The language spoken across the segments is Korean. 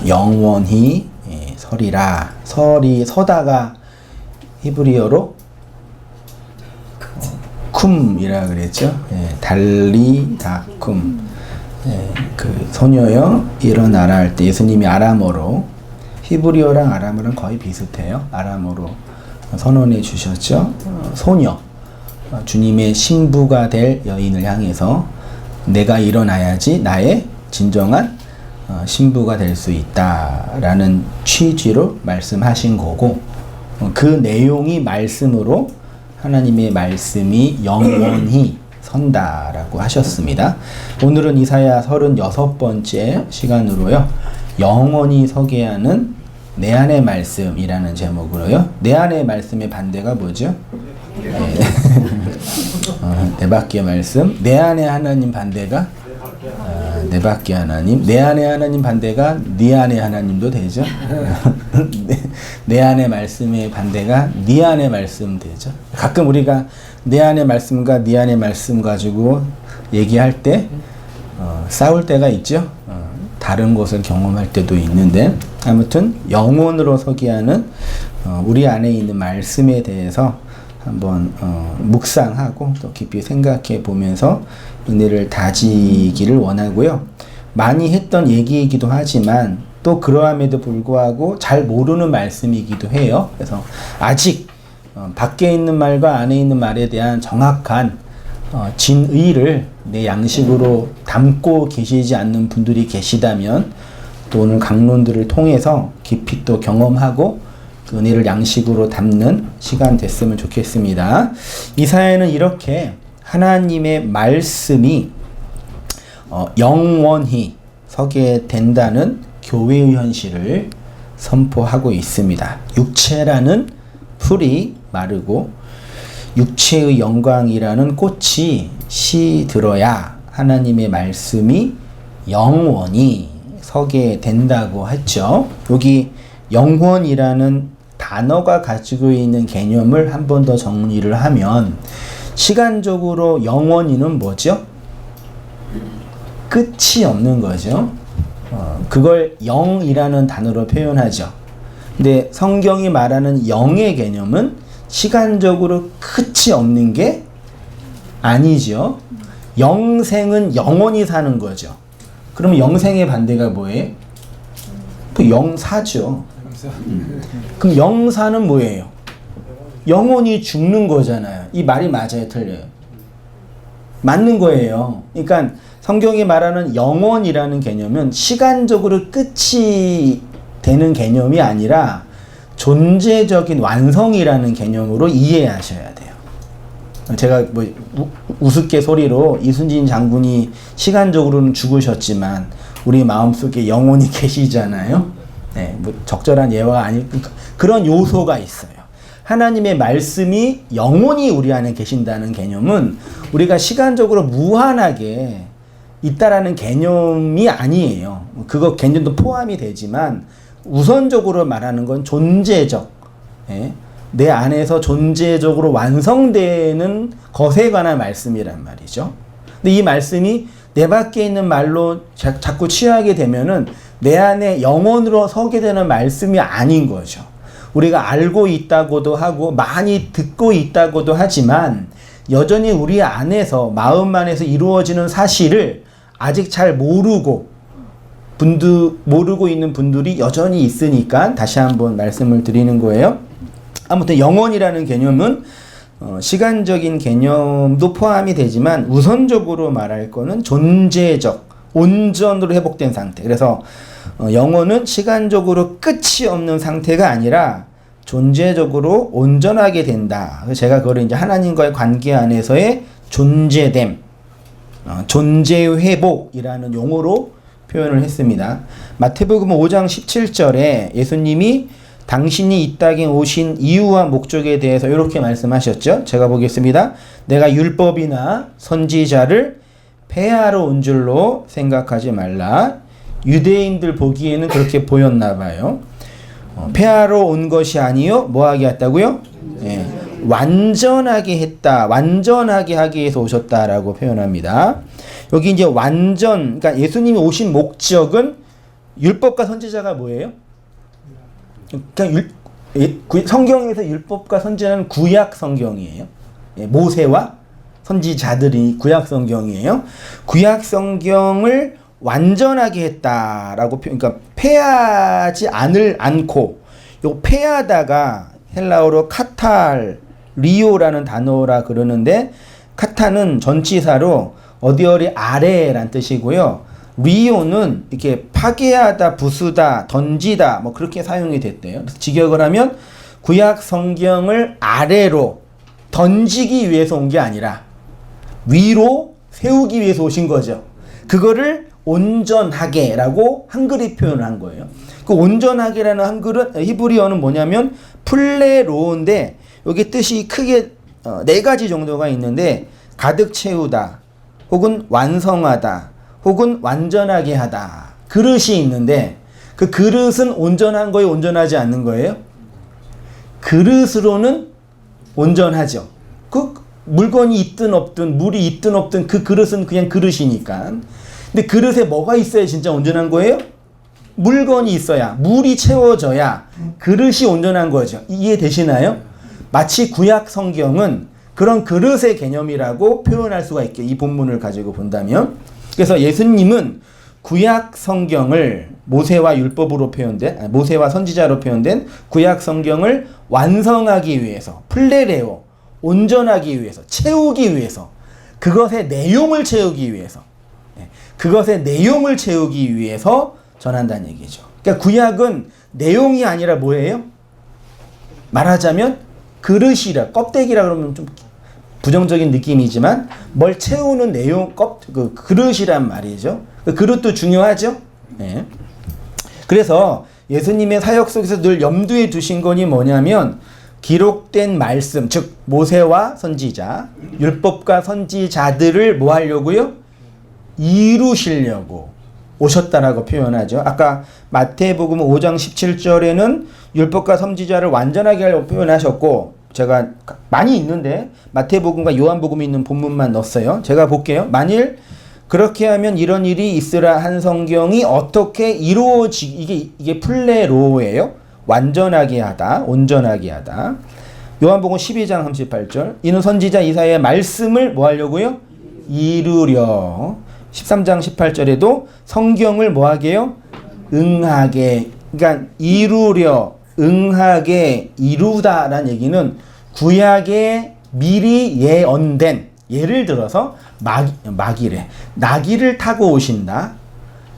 영원히 서리라. 설이 서다가 히브리어로 쿰이라 그랬죠. 달리다쿰. 그 소녀여 일어나라 할 때 예수님이 아람어로, 히브리어랑 아람어랑 거의 비슷해요. 아람어로 선언해 주셨죠. 소녀, 주님의 신부가 될 여인을 향해서 내가 일어나야지 나의 진정한 신부가 될 수 있다라는 취지로 말씀하신 거고, 그 내용이 말씀으로 하나님의 말씀이 영원히 선다라고 하셨습니다. 오늘은 이사야 36번째 시간으로요, 영원히 서게 하는 내 안의 말씀이라는 제목으로요, 내 안의 말씀의 반대가 뭐죠? 내 밖의 말씀. 내 안의 하나님 반대가 내 밖의 하나님. 내 안의 하나님 반대가 네 안의 하나님도 되죠. 내 안의 말씀의 반대가 네 안의 말씀 되죠. 가끔 우리가 내 안의 말씀과 네 안의 말씀 가지고 얘기할 때 싸울 때가 있죠. 다른 것을 경험할 때도 있는데, 아무튼 영혼으로 서게 하는 우리 안에 있는 말씀에 대해서 한번 묵상하고 또 깊이 생각해 보면서 은혜를 다지기를 원하고요. 많이 했던 얘기이기도 하지만 또 그러함에도 불구하고 잘 모르는 말씀이기도 해요. 그래서 아직 밖에 있는 말과 안에 있는 말에 대한 정확한 진의를 내 양식으로 담고 계시지 않는 분들이 계시다면, 또 오늘 강론들을 통해서 깊이 또 경험하고 그 은혜를 양식으로 담는 시간 됐으면 좋겠습니다. 이사야는 이렇게 하나님의 말씀이 영원히 서게 된다는 교회의 현실을 선포하고 있습니다. 육체라는 풀이 마르고 육체의 영광이라는 꽃이 시들어야 하나님의 말씀이 영원히 서게 된다고 했죠. 여기 영원이라는 단어가 가지고 있는 개념을 한 번 더 정리를 하면, 시간적으로 영원히는 뭐죠? 끝이 없는 거죠. 그걸 영이라는 단어로 표현하죠. 근데 성경이 말하는 영의 개념은 시간적으로 끝이 없는 게 아니죠. 영생은 영원히 사는 거죠. 그러면 영생의 반대가 뭐예요? 그 영사죠. 그럼 영사는 뭐예요? 영원히 죽는 거잖아요. 이 말이 맞아요, 틀려요? 맞는 거예요. 그러니까 성경이 말하는 영원이라는 개념은 시간적으로 끝이 되는 개념이 아니라 존재적인 완성이라는 개념으로 이해하셔야 돼요. 제가 뭐 우스갯소리로 이순신 장군이 시간적으로는 죽으셨지만 우리 마음속에 영원히 계시잖아요. 네, 뭐 적절한 예화가 아닐, 그런 요소가 있어요. 하나님의 말씀이 영원히 우리 안에 계신다는 개념은 우리가 시간적으로 무한하게 있다라는 개념이 아니에요. 그거 개념도 포함이 되지만 우선적으로 말하는 건 존재적, 내 안에서 존재적으로 완성되는 것에 관한 말씀이란 말이죠. 근데 이 말씀이 내 밖에 있는 말로 자꾸 취하게 되면은 내 안에 영원으로 서게 되는 말씀이 아닌 거죠. 우리가 알고 있다고도 하고 많이 듣고 있다고도 하지만 여전히 우리 안에서, 마음 안에서 이루어지는 사실을 아직 잘 모르고 있는 분들이 여전히 있으니까 다시 한번 말씀을 드리는 거예요. 아무튼 영원이라는 개념은 시간적인 개념도 포함이 되지만 우선적으로 말할 거는 존재적, 온전으로 회복된 상태. 그래서 영혼은 시간적으로 끝이 없는 상태가 아니라 존재적으로 온전하게 된다. 그래서 제가 그걸 이제 하나님과의 관계 안에서의 존재됨, 존재 회복이라는 용어로 표현을 했습니다. 마태복음 5장 17절에 예수님이 당신이 이 땅에 오신 이유와 목적에 대해서 이렇게 말씀하셨죠. 제가 보겠습니다. 내가 율법이나 선지자를 폐하러 온 줄로 생각하지 말라. 유대인들 보기에는 그렇게 보였나 봐요. 폐하러 온 것이 아니요 뭐하게 했다고요? 완전하게 했다. 완전하게 하기 위해서 오셨다라고 표현합니다. 여기 이제 완전, 그러니까 예수님이 오신 목적은 율법과 선지자가 뭐예요? 그냥 성경에서 율법과 선지자는 구약 성경이에요. 모세와 선지자들이 구약 성경이에요. 구약 성경을 완전하게 했다라고 그러니까 폐하지 않고 요 폐하다가 헬라어로 카탈리오라는 단어라 그러는데 카타는 전치사로 어디 아래란 뜻이고요. 리오는 이렇게 파괴하다, 부수다, 던지다 뭐 그렇게 사용이 됐대요. 그래서 직역을 하면 구약 성경을 아래로 던지기 위해서 온 게 아니라 위로 세우기 위해서 오신 거죠. 그거를 온전하게라고 한글이 표현을 한 거예요. 그 온전하게라는 한글은 히브리어는 뭐냐면 플레로인데 여기 뜻이 크게 4가지 정도가 있는데 가득 채우다 혹은 완성하다 혹은 완전하게 하다 그릇이 있는데 그 그릇은 온전한 거예요? 온전하지 않는 거예요? 그릇으로는 온전하죠. 그 물건이 있든 없든 물이 있든 없든 그 그릇은 그냥 그릇이니까. 근데 그릇에 뭐가 있어야 진짜 온전한 거예요? 물건이 있어야, 물이 채워져야 그릇이 온전한 거죠. 이해되시나요? 마치 구약 성경은 그런 그릇의 개념이라고 표현할 수가 있게 이 본문을 가지고 본다면. 그래서 예수님은 구약 성경을 모세와 율법으로 표현된, 모세와 선지자로 표현된 구약 성경을 완성하기 위해서, 플레레오, 온전하기 위해서, 채우기 위해서, 그것의 내용을 채우기 위해서, 그것의 내용을 채우기 위해서 전한다는 얘기죠. 그러니까 구약은 내용이 아니라 뭐예요? 말하자면 그릇이라, 껍데기라 그러면 좀 부정적인 느낌이지만 뭘 채우는 내용, 그 그릇이란 말이죠. 그 그릇도 중요하죠. 네. 그래서 예수님의 사역 속에서 늘 염두에 두신 것이 뭐냐면 기록된 말씀, 즉 모세와 선지자, 율법과 선지자들을 뭐 하려고요? 이루시려고 오셨다라고 표현하죠. 아까 마태복음 5장 17절에는 율법과 선지자를 완전하게 하려고 표현하셨고, 제가 많이 있는데 마태복음과 요한복음이 있는 본문만 넣었어요. 제가 볼게요. 만일 그렇게 하면 이런 일이 있으라 한 성경이 어떻게 이게 플레로예요. 완전하게 하다, 온전하게 하다. 요한복음 12장 38절. 이는 선지자 이사야의 말씀을 뭐 하려고요? 이루려. 13장 18절에도 성경을 뭐 하게요? 응하게. 그러니까 이루려, 응하게, 이루다라는 얘기는 구약에 미리 예언된, 예를 들어서 나귀를 타고 오신다.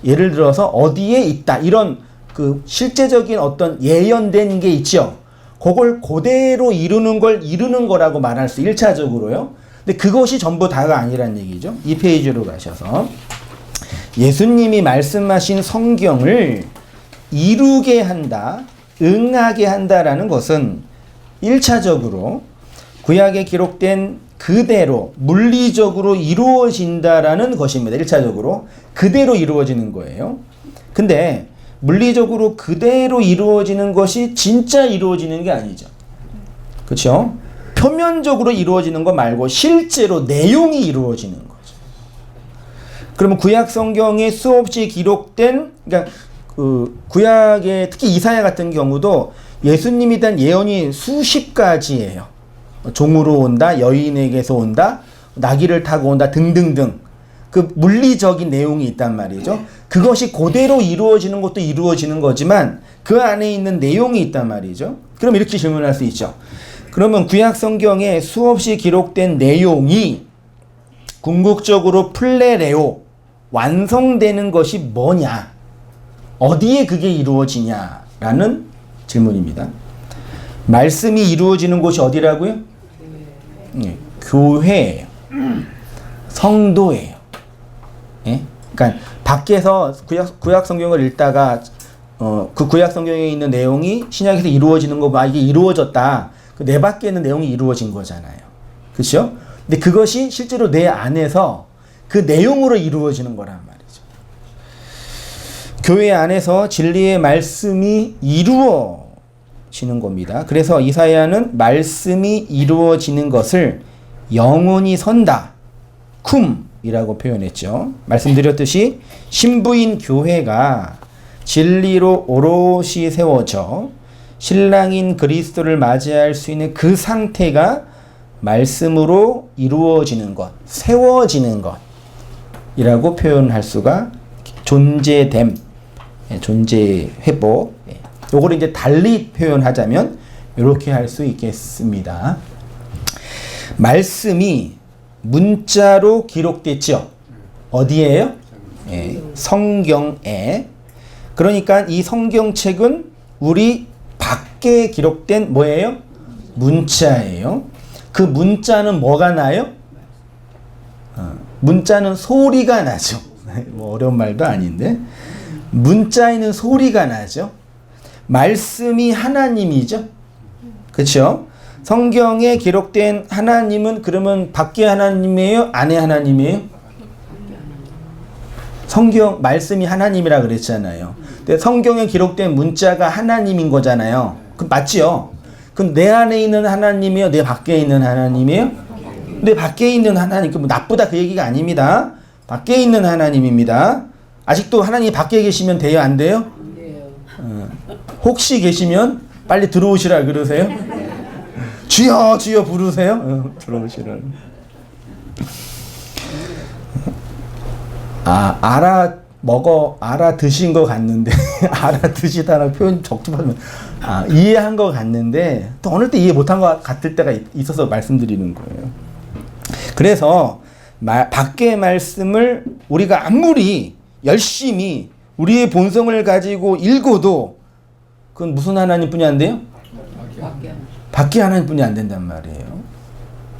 예를 들어서 어디에 있다. 이런 그 실제적인 어떤 예언된 게 있죠. 그걸 그대로 이루는 거라고 말할 수 1차적으로요. 근데 그것이 전부 다가 아니란 얘기죠. 이 페이지로 가셔서 예수님이 말씀하신 성경을 이루게 한다, 응하게 한다라는 것은 1차적으로 구약에 기록된 그대로 물리적으로 이루어진다라는 것입니다. 1차적으로 그대로 이루어지는 거예요. 근데 물리적으로 그대로 이루어지는 것이 진짜 이루어지는 게 아니죠. 그렇죠? 표면적으로 이루어지는 거 말고 실제로 내용이 이루어지는 거죠. 그러면 구약 성경에 수없이 기록된, 그러니까 그 구약의 특히 이사야 같은 경우도 예수님에 대한 예언이 수십 가지예요. 종으로 온다, 여인에게서 온다, 나귀를 타고 온다 등등등. 그 물리적인 내용이 있단 말이죠. 그것이 그대로 이루어지는 것도 이루어지는 거지만 그 안에 있는 내용이 있단 말이죠. 그럼 이렇게 질문할 수 있죠. 그러면 구약 성경에 수없이 기록된 내용이 궁극적으로 플레레오, 완성되는 것이 뭐냐? 어디에 그게 이루어지냐라는 질문입니다. 말씀이 이루어지는 곳이 어디라고요? 네, 교회예요. 성도예요. 예? 그러니까 밖에서 구약 성경을 읽다가 그 구약 성경에 있는 내용이 신약에서 이루어지는 거 봐. 이게 이루어졌다. 내 밖에 있는 내용이 이루어진 거잖아요. 그렇죠? 근데 그것이 실제로 내 안에서 그 내용으로 이루어지는 거란 말이죠. 교회 안에서 진리의 말씀이 이루어지는 겁니다. 그래서 이사야는 말씀이 이루어지는 것을 영원히 선다, 쿰이라고 표현했죠. 말씀드렸듯이 신부인 교회가 진리로 오롯이 세워져 신랑인 그리스도를 맞이할 수 있는 그 상태가 말씀으로 이루어지는 것, 세워지는 것이라고 표현할 수가 존재됨, 존재 회복. 요거를 이제 달리 표현하자면 이렇게 할 수 있겠습니다. 말씀이 문자로 기록됐죠. 어디에요? 성경에. 그러니까 이 성경책은 우리 밖에 기록된 뭐예요? 문자예요. 그 문자는 뭐가 나요? 문자는 소리가 나죠. 뭐 어려운 말도 아닌데 문자에는 소리가 나죠. 말씀이 하나님이죠. 그렇죠? 성경에 기록된 하나님은 그러면 밖에 하나님이에요? 안에 하나님이에요? 성경 말씀이 하나님이라 그랬잖아요. 근데 성경에 기록된 문자가 하나님인 거잖아요. 그 맞지요? 그럼 내 안에 있는 하나님이요? 내 밖에 있는 하나님이에요? 내 밖에 있는 하나님. 그 뭐 나쁘다 그 얘기가 아닙니다. 밖에 있는 하나님입니다. 아직도 하나님이 밖에 계시면 돼요? 안 돼요? 혹시 계시면 빨리 들어오시라 그러세요? 주여 주여 부르세요? 들어오시라. 알아드신 것 같는데, 알아드시다라는 표현 적절하면, 이해한 것 같는데, 또 어느 때 이해 못한 것 같을 때가 있어서 말씀드리는 거예요. 그래서, 밖의 말씀을 우리가 아무리 열심히 우리의 본성을 가지고 읽어도, 그건 무슨 하나님 뿐이 안 돼요? 밖의 하나님 뿐이 안 된단 말이에요.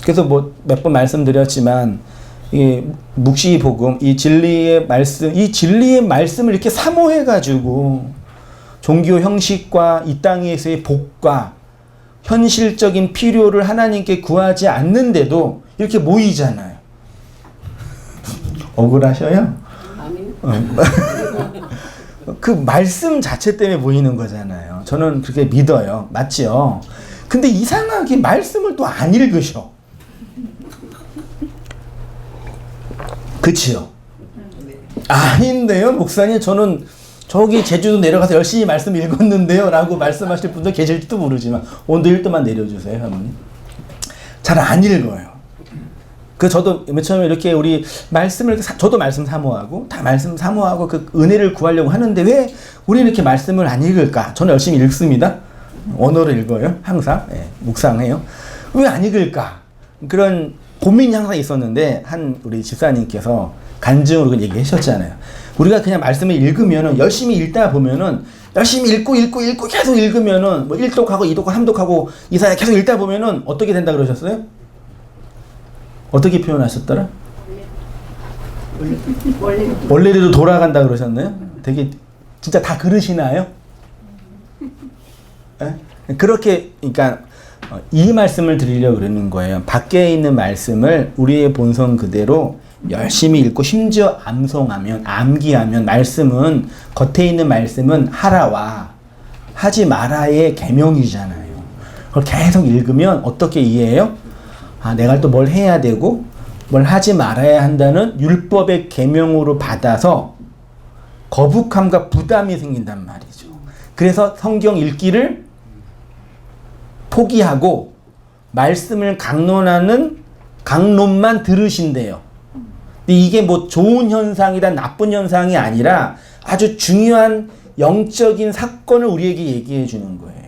그래서 뭐 몇 번 말씀드렸지만, 이 묵시복음, 이 진리의 말씀을 이렇게 사모해가지고 종교 형식과 이 땅에서의 복과 현실적인 필요를 하나님께 구하지 않는데도 이렇게 모이잖아요. 억울하셔요? 그 말씀 자체 때문에 모이는 거잖아요. 저는 그렇게 믿어요. 맞지요? 근데 이상하게 말씀을 또 안 읽으셔. 그치요? 아닌데요, 목사님. 저는 저기 제주도 내려가서 열심히 말씀 읽었는데요 라고 말씀하실 분도 계실지도 모르지만 온도 1도만 내려주세요, 할머니. 잘 안 읽어요. 저도 맨 처음에 이렇게 우리 말씀을, 저도 말씀 사모하고 다 말씀 사모하고 그 은혜를 구하려고 하는데 왜 우리 이렇게 말씀을 안 읽을까? 저는 열심히 읽습니다. 언어를 읽어요. 항상. 묵상해요. 왜 안 읽을까? 그런 고민이 항상 있었는데 우리 집사님께서 간증으로 그 얘기 하셨잖아요. 우리가 그냥 말씀을 읽으면은 열심히 읽다 보면은 열심히 읽고 계속 읽으면은 뭐 1독하고 2독하고 3독하고 이사야 계속 읽다 보면은 어떻게 된다 그러셨어요? 어떻게 표현하셨더라? 원래대로 돌아간다 그러셨나요? 되게 진짜 다 그러시나요? 그렇게 그러니까 이 말씀을 드리려고 그러는 거예요. 밖에 있는 말씀을 우리의 본성 그대로 열심히 읽고 심지어 암기하면 말씀은 겉에 있는 말씀은 하라와 하지 마라의 계명이잖아요. 그걸 계속 읽으면 어떻게 이해해요? 내가 또 뭘 해야 되고 뭘 하지 말아야 한다는 율법의 계명으로 받아서 거북함과 부담이 생긴단 말이죠. 그래서 성경 읽기를 포기하고 말씀을 강론만 들으신대요. 근데 이게 뭐 좋은 현상이다 나쁜 현상이 아니라 아주 중요한 영적인 사건을 우리에게 얘기해 주는 거예요.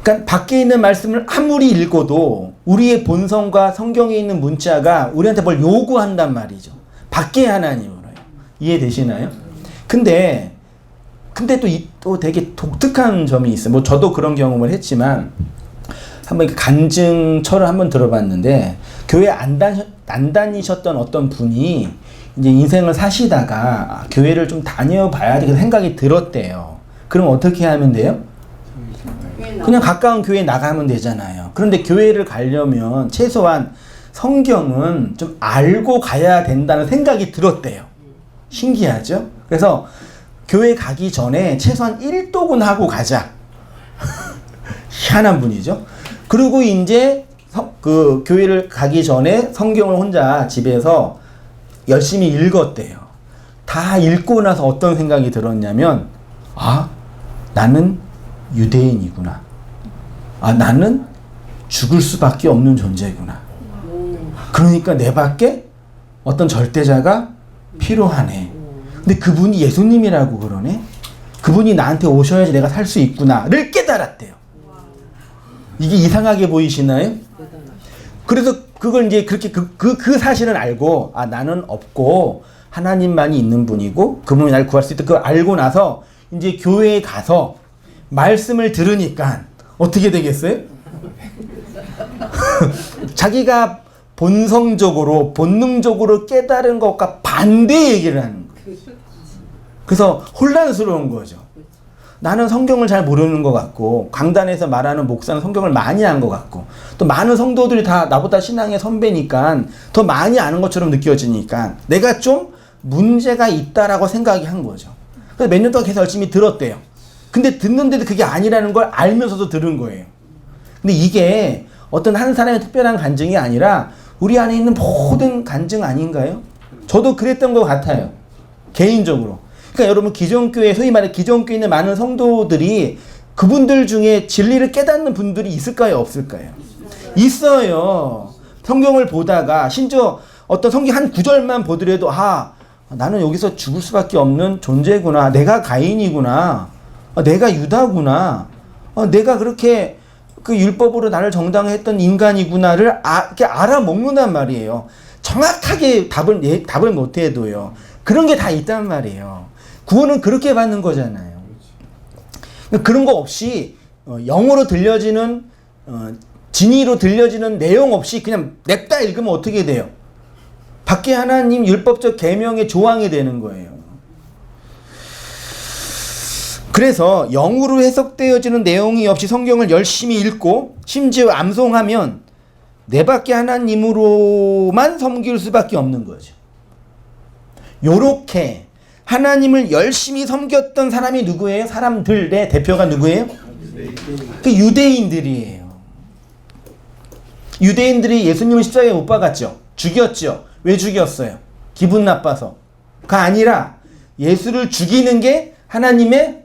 그러니까 밖에 있는 말씀을 아무리 읽어도 우리의 본성과 성경에 있는 문자가 우리한테 뭘 요구한단 말이죠. 밖에 하나님으로요. 이해되시나요? 근데 또 되게 독특한 점이 있어요. 뭐 저도 그런 경험을 했지만 한번 간증처럼 한번 들어봤는데 교회 안 다니셨던 어떤 분이 이제 인생을 사시다가 교회를 좀 다녀봐야 되겠다 생각이 들었대요. 그럼 어떻게 하면 돼요? 그냥 가까운 교회에 나가면 되잖아요. 그런데 교회를 가려면 최소한 성경은 좀 알고 가야 된다는 생각이 들었대요. 신기하죠? 그래서 교회 가기 전에 최소한 1독은 하고 가자. 희한한 분이죠. 그리고 이제 그 교회를 가기 전에 성경을 혼자 집에서 열심히 읽었대요. 다 읽고 나서 어떤 생각이 들었냐면, 아, 나는 유대인이구나. 아, 나는 죽을 수밖에 없는 존재구나. 그러니까 내 밖에 어떤 절대자가 필요하네. 근데 그분이 예수님이라고 그러네. 그분이 나한테 오셔야지 내가 살 수 있구나를 깨달았대요. 이게 이상하게 보이시나요? 그래서 그걸 이제 그렇게 그 사실을 알고, 아, 나는 없고 하나님만이 있는 분이고 그분이 나를 구할 수 있다. 그걸 알고 나서 이제 교회에 가서 말씀을 들으니까 어떻게 되겠어요? 자기가 본능적으로 깨달은 것과 반대 얘기를 하는 거예요. 그래서 혼란스러운 거죠. 나는 성경을 잘 모르는 것 같고, 강단에서 말하는 목사는 성경을 많이 한 것 같고, 또 많은 성도들이 다 나보다 신앙의 선배니까 더 많이 아는 것처럼 느껴지니까 내가 좀 문제가 있다라고 생각이 한 거죠. 그래서 몇 년 동안 계속 열심히 들었대요. 근데 듣는데도 그게 아니라는 걸 알면서도 들은 거예요. 근데 이게 어떤 한 사람의 특별한 간증이 아니라 우리 안에 있는 모든 간증 아닌가요? 저도 그랬던 것 같아요. 개인적으로. 그러니까 여러분, 기존교회, 소위 말해 기존교회에 있는 많은 성도들이 그분들 중에 진리를 깨닫는 분들이 있을까요? 없을까요? 있어요. 성경을 보다가 심지어 어떤 성경 한 구절만 보더라도, 아, 나는 여기서 죽을 수밖에 없는 존재구나. 내가 가인이구나. 내가 유다구나. 내가 그렇게 그 율법으로 나를 정당했던 인간이구나를 이렇게 알아먹는단 말이에요. 정확하게 답을 못해도요. 그런 게 다 있단 말이에요. 구원은 그렇게 받는 거잖아요. 그런 거 없이 영어로 들려지는 진의로 들려지는 내용 없이 그냥 냅다 읽으면 어떻게 돼요? 밖에 하나님 율법적 계명의 조항이 되는 거예요. 그래서 영으로 해석되어지는 내용이 없이 성경을 열심히 읽고 심지어 암송하면 내 밖에 하나님으로만 섬길 수밖에 없는 거죠. 요렇게 하나님을 열심히 섬겼던 사람이 누구예요? 사람들의 대표가 누구예요? 그 유대인들이에요. 유대인들이 예수님을 십자가에 못 박았죠. 죽였죠. 왜 죽였어요? 기분 나빠서.가 아니라 예수를 죽이는 게 하나님의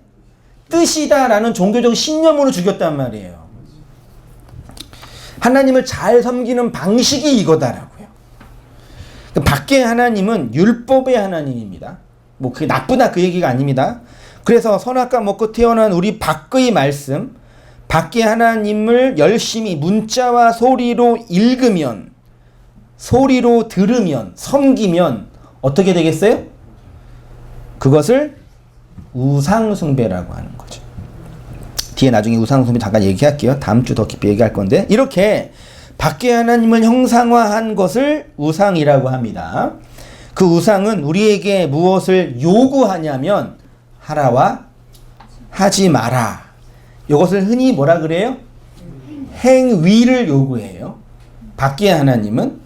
뜻이다라는 종교적 신념으로 죽였단 말이에요. 하나님을 잘 섬기는 방식이 이거다라고요. 밖에 하나님은 율법의 하나님입니다. 뭐 그게 나쁘다 그 얘기가 아닙니다. 그래서 선악과 먹고 태어난 우리 밖의 말씀, 밖에 하나님을 열심히 문자와 소리로 읽으면, 소리로 들으면, 섬기면 어떻게 되겠어요? 그것을 우상숭배라고 하는 거죠. 뒤에 나중에 우상숭배 잠깐 얘기할게요. 다음 주 더 깊이 얘기할 건데, 이렇게 밖에 하나님을 형상화한 것을 우상이라고 합니다. 그 우상은 우리에게 무엇을 요구하냐면 하라와 하지 마라. 이것을 흔히 뭐라 그래요? 행위를 요구해요. 밖에 하나님은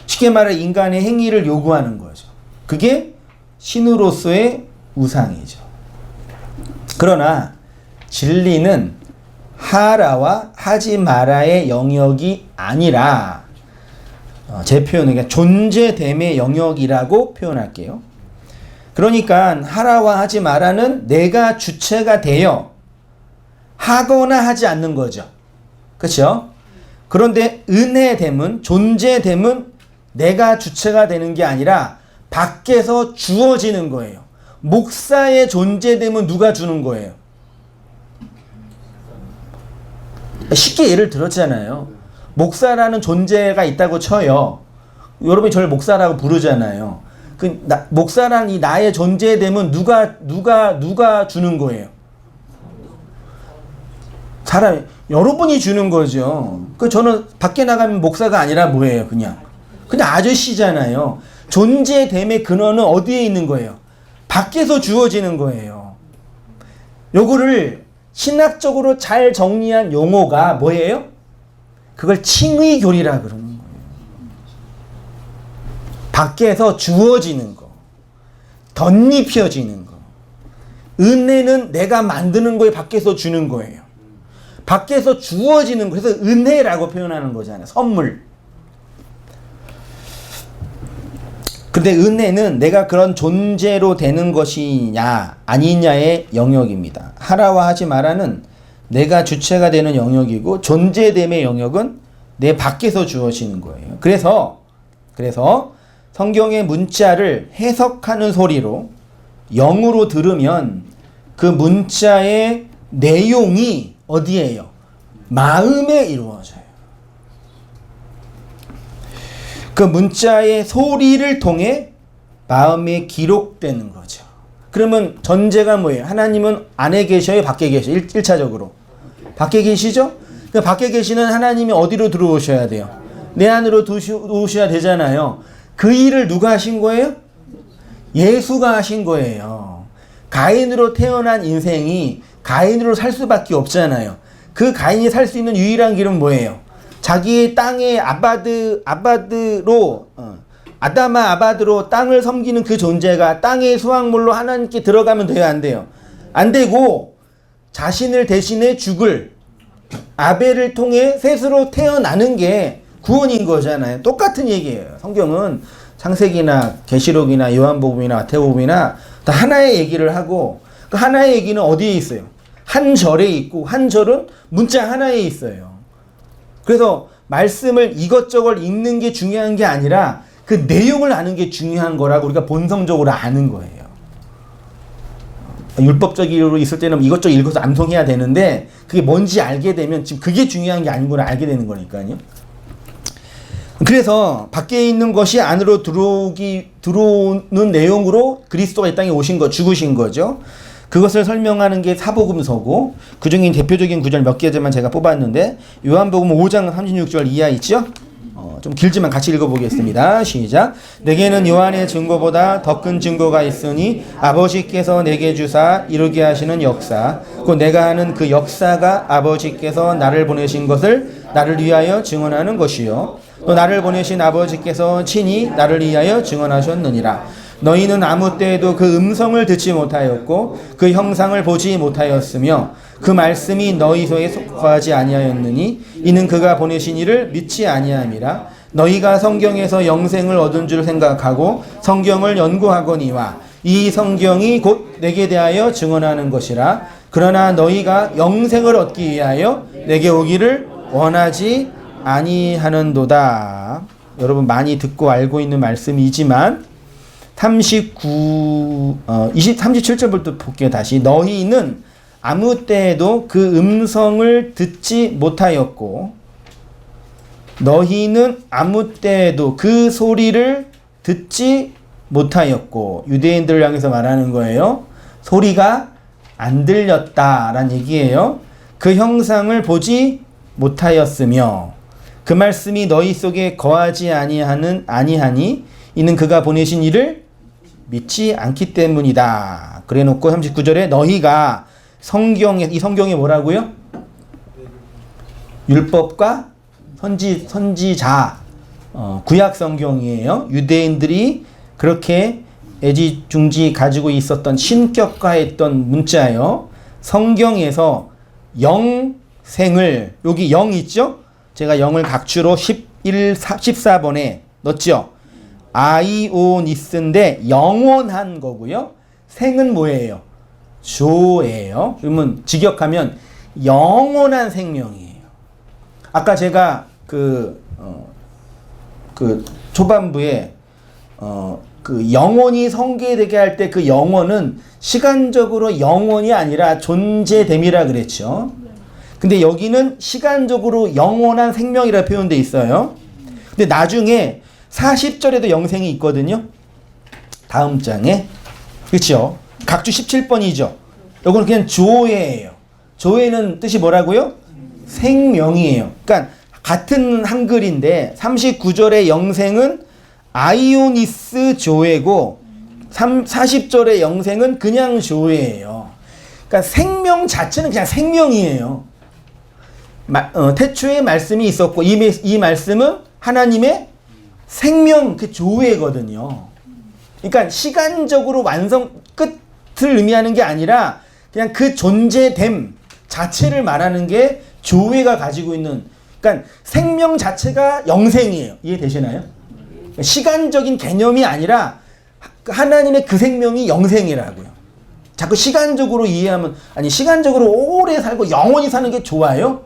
쉽게 말해 인간의 행위를 요구하는 거죠. 그게 신으로서의 우상이죠. 그러나 진리는 하라와 하지 마라의 영역이 아니라 제 표현은 존재됨의 영역이라고 표현할게요. 그러니까 하라와 하지 마라는 내가 주체가 되어 하거나 하지 않는 거죠. 그렇죠? 그런데 은혜됨은, 존재됨은 내가 주체가 되는 게 아니라 밖에서 주어지는 거예요. 목사의 존재됨은 누가 주는 거예요? 쉽게 예를 들었잖아요. 목사라는 존재가 있다고 쳐요. 여러분이 저를 목사라고 부르잖아요. 목사라는 이 나의 존재됨은 누가 주는 거예요? 사람이, 여러분이 주는 거죠. 저는 밖에 나가면 목사가 아니라 뭐예요? 그냥 아저씨잖아요. 존재됨의 근원은 어디에 있는 거예요? 밖에서 주어지는 거예요. 요거를 신학적으로 잘 정리한 용어가 뭐예요? 그걸 칭의교리라 그러는 거예요. 밖에서 주어지는 거, 덧입혀지는 거. 은혜는 내가 만드는 거에 밖에서 주는 거예요. 밖에서 주어지는 거. 그래서 은혜라고 표현하는 거잖아요. 선물. 근데 은혜는 내가 그런 존재로 되는 것이냐 아니냐의 영역입니다. 하라와 하지 마라는 내가 주체가 되는 영역이고 존재됨의 영역은 내 밖에서 주어지는 거예요. 그래서 성경의 문자를 해석하는 소리로 영으로 들으면 그 문자의 내용이 어디예요? 마음에 이루어져요. 그 문자의 소리를 통해 마음에 기록되는 거죠. 그러면 전제가 뭐예요? 하나님은 안에 계셔요? 밖에 계셔요? 1차적으로. 밖에 계시죠? 그 밖에 계시는 하나님이 어디로 들어오셔야 돼요? 내 안으로 들어오셔야 되잖아요. 그 일을 누가 하신 거예요? 예수가 하신 거예요. 가인으로 태어난 인생이 가인으로 살 수밖에 없잖아요. 그 가인이 살 수 있는 유일한 길은 뭐예요? 자기의 땅의 아바드로 땅을 섬기는 그 존재가 땅의 수확물로 하나님께 들어가면 돼요, 안 돼요? 안 되고 자신을 대신해 죽을 아벨을 통해 셋으로 태어나는 게 구원인 거잖아요. 똑같은 얘기예요. 성경은 창세기나 계시록이나 요한복음이나 마태복음이나 다 하나의 얘기를 하고 그 하나의 얘기는 어디에 있어요? 한 절에 있고 한 절은 문자 하나에 있어요. 그래서 말씀을 이것저것 읽는 게 중요한 게 아니라 그 내용을 아는 게 중요한 거라고 우리가 본성적으로 아는 거예요. 율법적으로 있을 때는 이것저것 읽어서 암송해야 되는데 그게 뭔지 알게 되면 지금 그게 중요한 게 아닌 걸 알게 되는 거니까요. 그래서 밖에 있는 것이 안으로 들어오는 내용으로 그리스도가 이 땅에 오신 거, 죽으신 거죠. 그것을 설명하는 게 사복음서고 그 중에 대표적인 구절 몇 개만 제가 뽑았는데 요한복음 5장 36절 이하 있죠? 좀 길지만 같이 읽어보겠습니다. 시작. 내게는 요한의 증거보다 더 큰 증거가 있으니 아버지께서 내게 주사 이루게 하시는 역사 곧 내가 하는 그 역사가 아버지께서 나를 보내신 것을 나를 위하여 증언하는 것이요 또 나를 보내신 아버지께서 친히 나를 위하여 증언하셨느니라. 너희는 아무 때에도 그 음성을 듣지 못하였고 그 형상을 보지 못하였으며 그 말씀이 너희 속에 거하지 아니하였느니 이는 그가 보내신 이를 믿지 아니함이라. 너희가 성경에서 영생을 얻은 줄 생각하고 성경을 연구하거니와 이 성경이 곧 내게 대하여 증언하는 것이라. 그러나 너희가 영생을 얻기 위하여 내게 오기를 원하지 아니하는도다. 여러분 많이 듣고 알고 있는 말씀이지만 37절부터 볼게요. 다시. 너희는 아무 때에도 그 음성을 듣지 못하였고 너희는 아무 때에도 그 소리를 듣지 못하였고 유대인들을 향해서 말하는 거예요. 소리가 안 들렸다라는 얘기예요. 그 형상을 보지 못하였으며 그 말씀이 너희 속에 거하지 아니하니 이는 그가 보내신 이를 믿지 않기 때문이다. 그래놓고 39절에 너희가 이 성경이 뭐라고요? 율법과 선지자 구약 성경이에요. 유대인들이 그렇게 애지중지 가지고 있었던 신격화했던 문자예요. 성경에서 영생을 여기 영 있죠? 제가 영을 각주로 14번에 넣었죠. 아이오니스인데 영원한 거고요. 생은 뭐예요? 조예요. 그러면 직역하면 영원한 생명이에요. 아까 제가 그 초반부에 그 영원히 성계되게 할 때 그 영원은 시간적으로 영원이 아니라 존재됨이라 그랬죠. 근데 여기는 시간적으로 영원한 생명이라 표현되어 있어요. 근데 나중에 40절에도 영생이 있거든요. 다음 장에. 그렇죠? 각주 17번이죠. 이건 그냥 조예예요. 조예는 뜻이 뭐라고요? 생명이에요. 그러니까 같은 한글인데 39절의 영생은 아이오니스 조예고 40절의 영생은 그냥 조예예요. 그러니까 생명 자체는 그냥 생명이에요. 태초에 말씀이 있었고 이 말씀은 하나님의 생명 그 조예거든요. 그러니까 시간적으로 완성 끝을 의미하는 게 아니라 그냥 그 존재됨 자체를 말하는 게 조예가 가지고 있는 그러니까 생명 자체가 영생이에요. 이해되시나요? 시간적인 개념이 아니라 하나님의 그 생명이 영생이라고요. 자꾸 시간적으로 이해하면, 아니 시간적으로 오래 살고 영원히 사는 게 좋아요?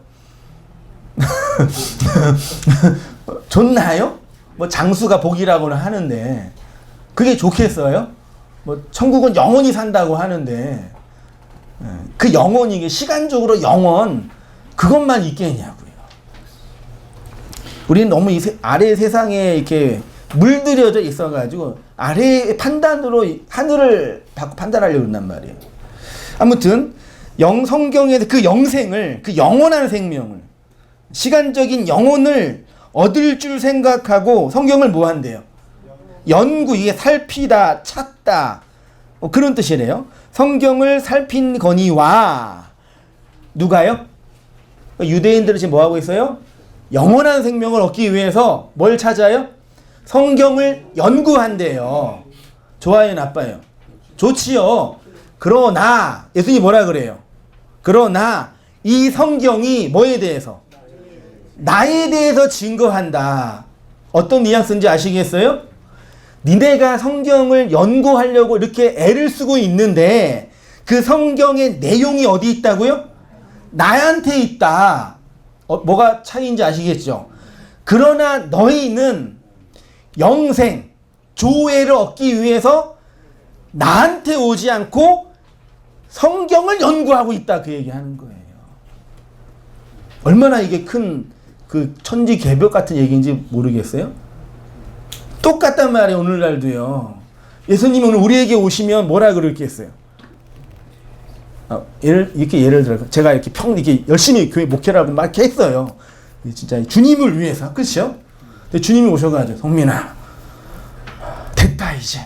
좋나요? 뭐 장수가 복이라고는 하는데 그게 좋겠어요? 뭐 천국은 영원히 산다고 하는데 그 영원이, 이게 시간적으로 영원, 그것만 있겠냐고요. 우리는 너무 아래 세상에 이렇게 물들여져 있어가지고 아래의 판단으로 하늘을 판단하려고 그런단 말이에요. 아무튼 성경에서 그 영생을, 그 영원한 생명을, 시간적인 영혼을 얻을 줄 생각하고 성경을 뭐 한대요? 연구, 이게 살피다, 찾다, 그런 뜻이래요. 성경을 살핀 거니와, 누가요? 유대인들은 지금 뭐 하고 있어요? 영원한 생명을 얻기 위해서 뭘 찾아요? 성경을 연구한대요. 좋아요, 나빠요? 좋지요. 그러나 예수님이 뭐라 그래요? 그러나 이 성경이 뭐에 대해서? 나에 대해서 증거한다. 어떤 뉘앙스인지 아시겠어요? 니네가 성경을 연구하려고 이렇게 애를 쓰고 있는데 그 성경의 내용이 어디 있다고요? 나한테 있다. 뭐가 차이인지 아시겠죠? 그러나 너희는 영생, 조회를 얻기 위해서 나한테 오지 않고 성경을 연구하고 있다, 그 얘기하는 거예요. 얼마나 이게 큰 그 천지개벽 같은 얘기인지 모르겠어요? 똑같단 말이에요. 오늘날도요. 예수님이 오늘 우리에게 오시면 뭐라 그랬겠어요? 예를 들어 제가 이렇게 열심히 교회 목회라고 막 이렇게 했어요. 진짜 주님을 위해서, 그렇죠? 근데 주님이 오셔가지고 성민아, 됐다 이제.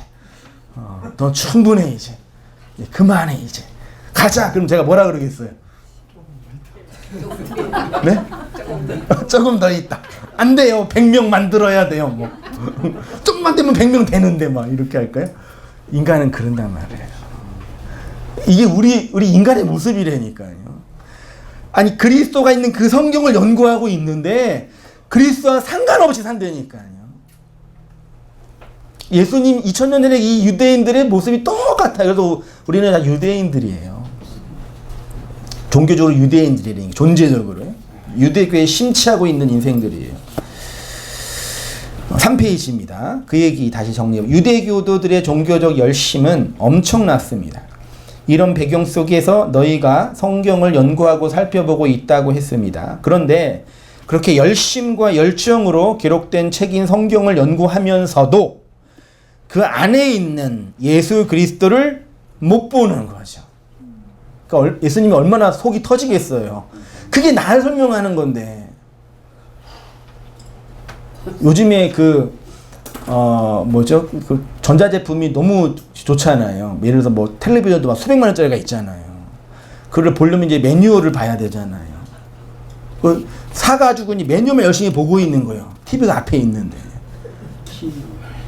너 충분해 이제. 그만해 이제. 가자. 그럼 제가 뭐라 그러겠어요? 네? 조금 더 있다. 안 돼요. 100명 만들어야 돼요. 뭐. 좀만 되면 100명 되는데 막 이렇게 할까요? 인간은 그런단 말이에요. 이게 우리 인간의 모습이라니까요. 아니 그리스도가 있는 그 성경을 연구하고 있는데 그리스도와 상관없이 산다니까요. 예수님 2000년 전에 이 유대인들의 모습이 똑같아요. 그래서 우리는 다 유대인들이에요. 종교적으로 유대인들이라는 게, 존재적으로 유대교에 심취하고 있는 인생들이에요. 3페이지입니다. 그 얘기 다시 정리해보면, 유대교도들의 종교적 열심은 엄청났습니다. 이런 배경 속에서 너희가 성경을 연구하고 살펴보고 있다고 했습니다. 그런데 그렇게 열심과 열정으로 기록된 책인 성경을 연구하면서도 그 안에 있는 예수 그리스도를 못 보는 거죠. 그러니까 예수님이 얼마나 속이 터지겠어요. 그게 나를 설명하는 건데. 요즘에 그 전자제품이 너무 좋잖아요. 예를 들어서 뭐 텔레비전도 막 수백만 원짜리가 있잖아요. 그걸 보려면 이제 매뉴얼을 봐야 되잖아요. 사가지고 매뉴얼만 열심히 보고 있는 거예요. TV가 앞에 있는데.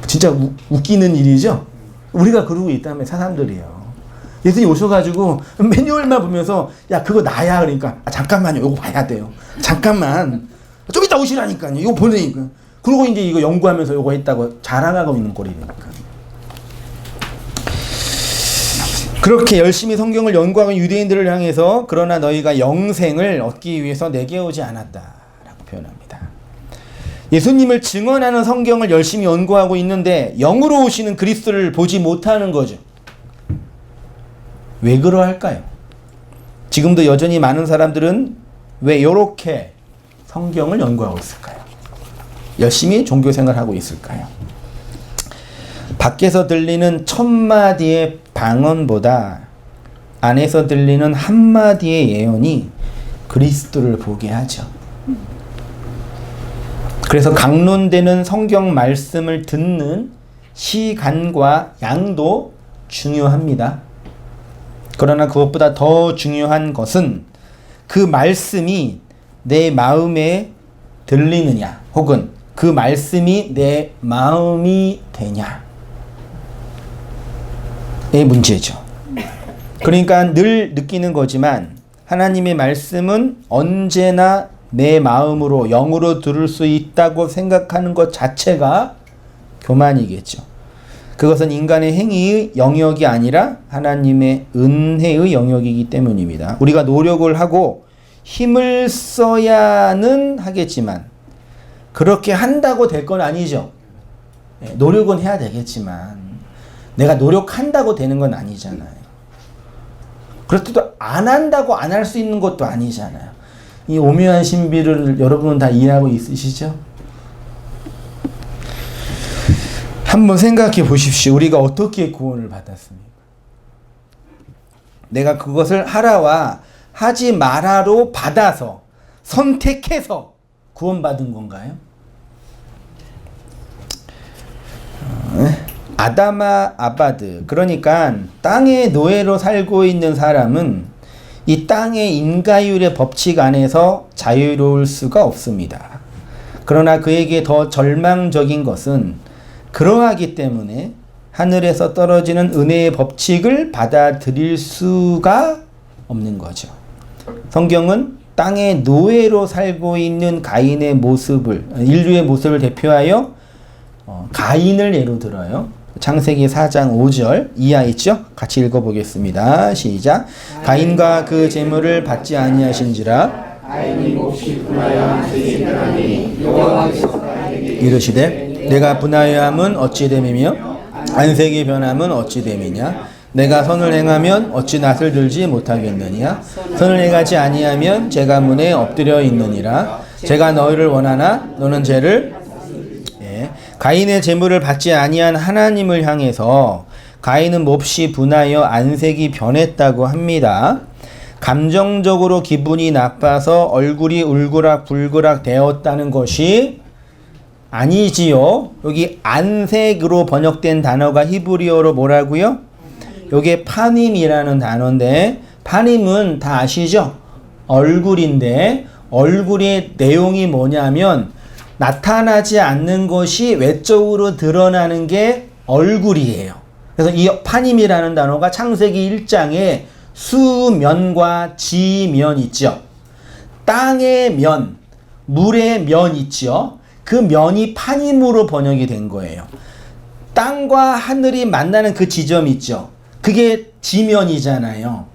진짜 웃기는 일이죠? 우리가 그러고 있다면 사람들이에요. 예수님 오셔가지고 매뉴얼만 보면서 야 그거 나야, 그러니까 잠깐만요, 이거 봐야 돼요. 잠깐만 좀 이따 오시라니까요. 이거 보내니까. 그리고 이제 이거 연구하면서 이거 했다고 자랑하고 있는 꼴이니까. 그렇게 열심히 성경을 연구하는 유대인들을 향해서 그러나 너희가 영생을 얻기 위해서 내게 오지 않았다라고 표현합니다. 예수님을 증언하는 성경을 열심히 연구하고 있는데 영으로 오시는 그리스도를 보지 못하는 거죠. 왜 그러할까요? 지금도 여전히 많은 사람들은 왜 이렇게 성경을 연구하고 있을까요? 열심히 종교생활을 하고 있을까요? 밖에서 들리는 1000마디의 방언보다 안에서 들리는 한마디의 예언이 그리스도를 보게 하죠. 그래서 강론되는 성경 말씀을 듣는 시간과 양도 중요합니다. 그러나 그것보다 더 중요한 것은 그 말씀이 내 마음에 들리느냐, 혹은 그 말씀이 내 마음이 되냐의 문제죠. 그러니까 늘 느끼는 거지만 하나님의 말씀은 언제나 내 마음으로, 영으로 들을 수 있다고 생각하는 것 자체가 교만이겠죠. 그것은 인간의 행위의 영역이 아니라 하나님의 은혜의 영역이기 때문입니다. 우리가 노력을 하고 힘을 써야는 하겠지만 그렇게 한다고 될 건 아니죠. 노력은 해야 되겠지만 내가 노력한다고 되는 건 아니잖아요. 그렇다고 안 한다고 안 할 수 있는 것도 아니잖아요. 이 오묘한 신비를 여러분은 다 이해하고 있으시죠? 한번 생각해 보십시오. 우리가 어떻게 구원을 받았습니까? 내가 그것을 하라와 하지 마라로 받아서 선택해서 구원받은 건가요? 아다마 아바드, 그러니까 땅의 노예로 살고 있는 사람은 이 땅의 인과율의 법칙 안에서 자유로울 수가 없습니다. 그러나 그에게 더 절망적인 것은 그러하기 때문에 하늘에서 떨어지는 은혜의 법칙을 받아들일 수가 없는 거죠. 성경은 땅의 노예로 살고 있는 가인의 모습을, 인류의 모습을 대표하여 가인을 예로 들어요. 창세기 4장 5절 이하 있죠? 같이 읽어보겠습니다. 시작. 가인과 그 재물을 받지 아니하신지라 이르시되 내가 분하여함은 어찌 됨이며 안색이 변함은 어찌 됨이냐. 내가 선을 행하면 어찌 낯을 들지 못하겠느냐. 선을 행하지 아니하면 제가 문에 엎드려 있느니라. 제가 너희를 원하나 너는 죄를 가인의 재물을 받지 아니한 하나님을 향해서 가인은 몹시 분하여 안색이 변했다고 합니다. 감정적으로 기분이 나빠서 얼굴이 울그락불그락 되었다는 것이 아니지요. 여기 안색으로 번역된 단어가 히브리어로 뭐라고요? 여기 파님이라는 단어인데, 파님은 다 아시죠? 얼굴인데 얼굴의 내용이 뭐냐면 나타나지 않는 것이 외적으로 드러나는 게 얼굴이에요. 그래서 이 파님이라는 단어가 창세기 1장에 수면과 지면 있죠. 땅의 면, 물의 면 있죠. 그 면이 파님으로 번역이 된 거예요. 땅과 하늘이 만나는 그 지점 있죠. 그게 지면이잖아요.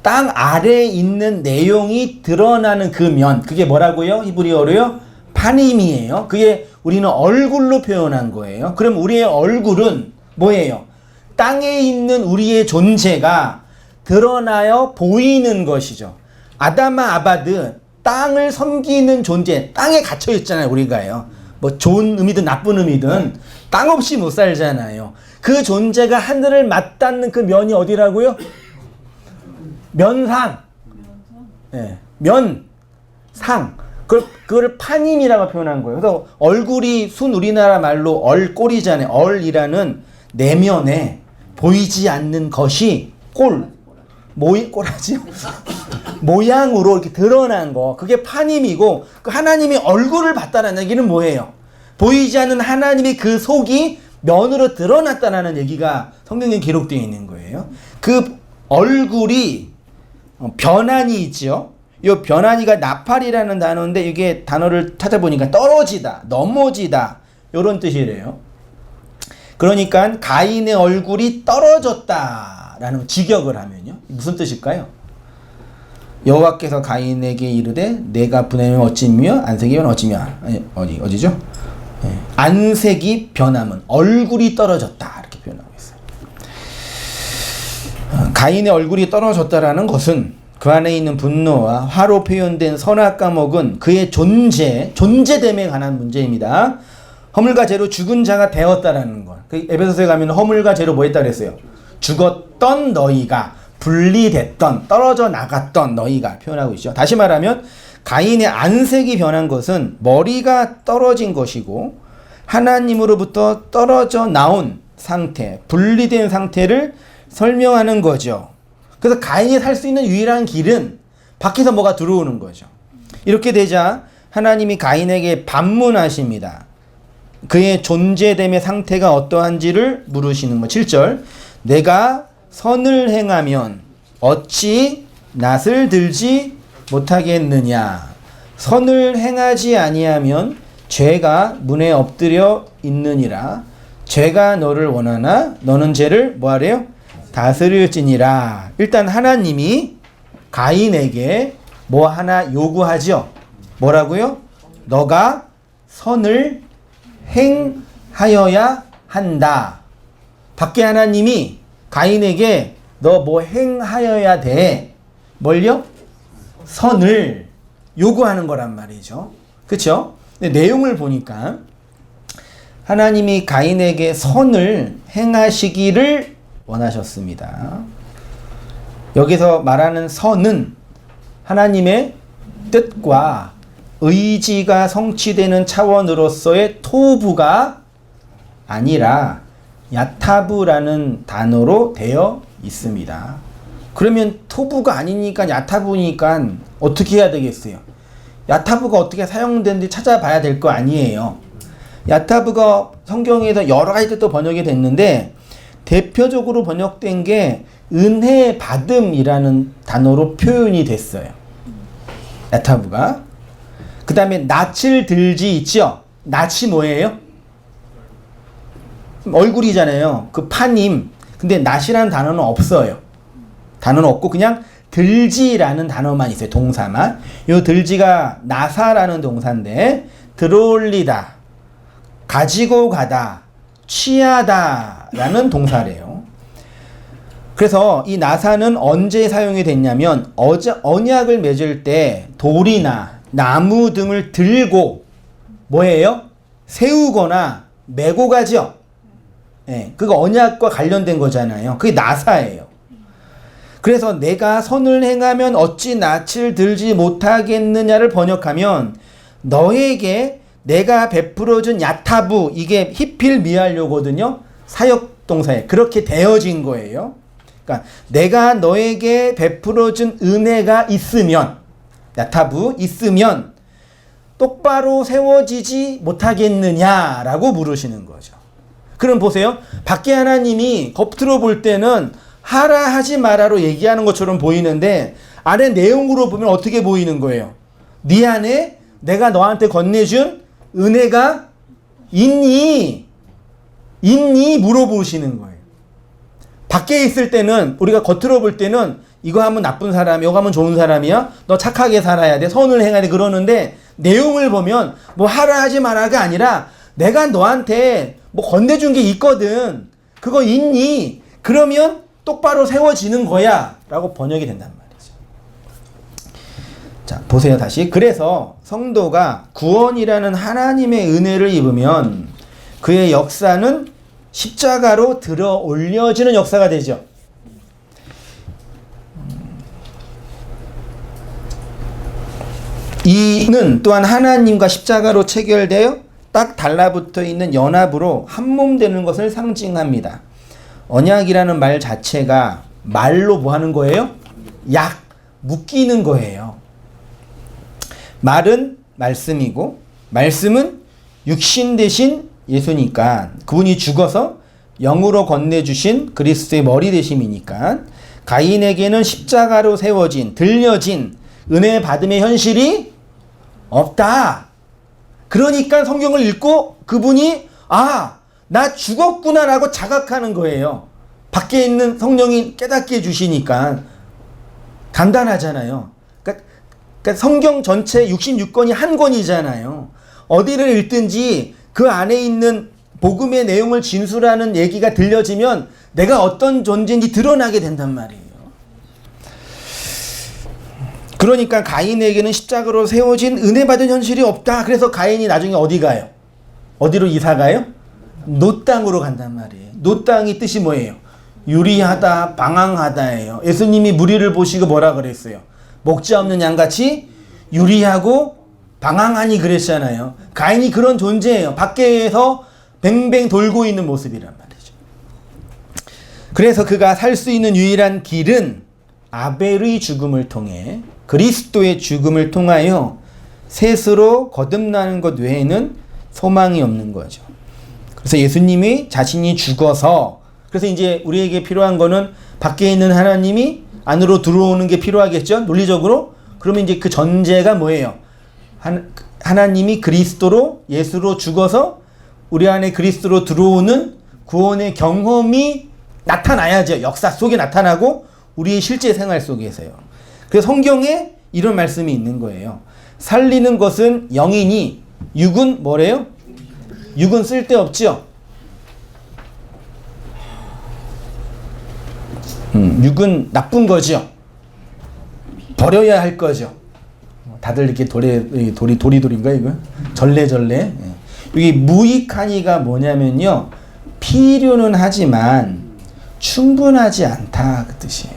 땅 아래에 있는 내용이 드러나는 그 면, 그게 뭐라고요? 히브리어로요? 파님이에요. 그게 우리는 얼굴로 표현한 거예요. 그럼 우리의 얼굴은 뭐예요? 땅에 있는 우리의 존재가 드러나여 보이는 것이죠. 아다마 아바드, 땅을 섬기는 존재, 땅에 갇혀 있잖아요, 우리가요. 뭐 좋은 의미든 나쁜 의미든 땅 없이 못 살잖아요. 그 존재가 하늘을 맞닿는 그 면이 어디라고요? 면상. 네, 면상. 그걸 파님이라고 표현한 거예요. 그래서 얼굴이 순 우리나라 말로 얼꼴이잖아요. 얼이라는 내면에 보이지 않는 것이 꼴하지요? 모양으로 이렇게 드러난 거. 그게 파님이고, 그 하나님이 얼굴을 봤다는 얘기는 뭐예요? 보이지 않는 하나님이 그 속이 면으로 드러났다는 얘기가 성경에 기록되어 있는 거예요. 그 얼굴이 변환이 있죠. 이 변환이가 나팔이라는 단어인데 이게 단어를 찾아보니까 떨어지다, 넘어지다 이런 뜻이래요. 그러니까 가인의 얼굴이 떨어졌다라는 직역을 하면요. 무슨 뜻일까요? 여호와께서 가인에게 이르되 내가 분하면 어찌며 안색이면 어찌며 어디죠? 안색이 변함은 얼굴이 떨어졌다 이렇게 표현하고 있어요. 가인의 얼굴이 떨어졌다라는 것은 그 안에 있는 분노와 화로 표현된 선악 과목은 그의 존재됨에 관한 문제입니다. 허물과 죄로 죽은 자가 되었다라는 것. 그 에베소서에 가면 허물과 죄로 뭐 했다 그랬어요? 죽었던 너희가, 분리됐던, 떨어져 나갔던 너희가 표현하고 있죠. 다시 말하면 가인의 안색이 변한 것은 머리가 떨어진 것이고 하나님으로부터 떨어져 나온 상태, 분리된 상태를 설명하는 거죠. 그래서 가인이 살 수 있는 유일한 길은 밖에서 뭐가 들어오는 거죠. 이렇게 되자 하나님이 가인에게 반문하십니다. 그의 존재됨의 상태가 어떠한지를 물으시는 거. 7절. 내가 선을 행하면 어찌 낯을 들지 못하겠느냐. 선을 행하지 아니하면 죄가 문에 엎드려 있느니라. 죄가 너를 원하나 너는 죄를 뭐하래요? 다스릴지니라. 일단 하나님이 가인에게 뭐 하나 요구하죠. 뭐라고요? 너가 선을 행하여야 한다. 밖에 하나님이 가인에게 너 뭐 행하여야 돼. 뭘요? 선을 요구하는 거란 말이죠. 그렇죠? 근데 내용을 보니까 하나님이 가인에게 선을 행하시기를 원하셨습니다. 여기서 말하는 선은 하나님의 뜻과 의지가 성취되는 차원으로서의 토부가 아니라 야타부라는 단어로 되어 있습니다. 그러면 토부가 아니니까 야타부니까 어떻게 해야 되겠어요? 야타부가 어떻게 사용되는지 찾아봐야 될 거 아니에요. 야타부가 성경에서 여러 가지 뜻도 번역이 됐는데 대표적으로 번역된 게 은혜 받음이라는 단어로 표현이 됐어요. 야타부가. 그 다음에 낯을 들지 있죠? 낯이 뭐예요? 얼굴이잖아요. 그 파님. 근데 낯이라는 단어는 없어요. 단어는 없고 그냥 들지라는 단어만 있어요. 동사만. 요 들지가 나사라는 동사인데 들어올리다, 가지고 가다, 취하다 라는 동사래요. 그래서 이 나사는 언제 사용이 됐냐면 언약을 맺을 때 돌이나 나무 등을 들고 뭐예요? 세우거나 메고 가죠. 예, 그거 언약과 관련된 거잖아요. 그게 나사예요. 그래서 내가 선을 행하면 어찌 낯을 들지 못하겠느냐를 번역하면 너에게 내가 베풀어준 야타부, 이게 히필 미알료거든요. 사역동사에 그렇게 되어진 거예요. 그러니까 내가 너에게 베풀어준 은혜가 있으면, 야타부 있으면 똑바로 세워지지 못하겠느냐라고 물으시는 거죠. 그럼 보세요. 밖에 하나님이 겉으로 볼 때는 하라 하지 마라로 얘기하는 것처럼 보이는데 안에 내용으로 보면 어떻게 보이는 거예요? 네 안에 내가 너한테 건네준 은혜가 있니? 있니? 물어보시는 거예요. 밖에 있을 때는 우리가 겉으로 볼 때는 이거 하면 나쁜 사람이야, 이거 하면 좋은 사람이야, 너 착하게 살아야 돼, 선을 행해야 돼 그러는데 내용을 보면 뭐 하라 하지 마라가 아니라 내가 너한테 뭐 건네준 게 있거든. 그거 있니? 그러면 똑바로 세워지는 거야 라고 번역이 된단 말이죠. 자, 보세요 다시. 그래서 성도가 구원이라는 하나님의 은혜를 입으면 그의 역사는 십자가로 들어 올려지는 역사가 되죠. 이는 또한 하나님과 십자가로 체결되어 딱 달라붙어 있는 연합으로 한 몸 되는 것을 상징합니다. 언약이라는 말 자체가 말로 뭐 하는 거예요? 약, 묶이는 거예요. 말은 말씀이고 말씀은 육신 대신 예수니까 그분이 죽어서 영으로 건네주신 그리스도의 머리 되심이니까 가인에게는 십자가로 세워진 들려진 은혜 받음의 현실이 없다. 그러니까 성경을 읽고 그분이 나 죽었구나 라고 자각하는 거예요. 밖에 있는 성령이 깨닫게 해주시니까 간단하잖아요. 그러니까 성경 전체 66권이 한 권이잖아요. 어디를 읽든지 그 안에 있는 복음의 내용을 진술하는 얘기가 들려지면 내가 어떤 존재인지 드러나게 된단 말이에요. 그러니까 가인에게는 십자가로 세워진 은혜 받은 현실이 없다. 그래서 가인이 나중에 어디 가요? 어디로 이사 가요? 노 땅으로 간단 말이에요. 노 땅이 뜻이 뭐예요? 유리하다, 방황하다예요. 예수님이 무리를 보시고 뭐라 그랬어요? 목자 없는 양같이 유리하고 방황하니 그랬잖아요. 가인이 그런 존재예요. 밖에서 뱅뱅 돌고 있는 모습이란 말이죠. 그래서 그가 살 수 있는 유일한 길은 아벨의 죽음을 통해 그리스도의 죽음을 통하여 셋으로 거듭나는 것 외에는 소망이 없는 거죠. 그래서 예수님이 자신이 죽어서, 그래서 이제 우리에게 필요한 거는 밖에 있는 하나님이 안으로 들어오는 게 필요하겠죠? 논리적으로. 그러면 이제 그 전제가 뭐예요? 하나님이 그리스도로, 예수로 죽어서 우리 안에 그리스도로 들어오는 구원의 경험이 나타나야죠. 역사 속에 나타나고 우리의 실제 생활 속에서요. 그래서 성경에 이런 말씀이 있는 거예요. 살리는 것은 영이니 육은 뭐래요? 육은 쓸데없죠. 육은 나쁜 거죠. 버려야 할 거죠. 다들 이렇게 도리도리인가 이거? 절레절레. 여기 무익하니가 뭐냐면요. 필요는 하지만 충분하지 않다 그 뜻이에요.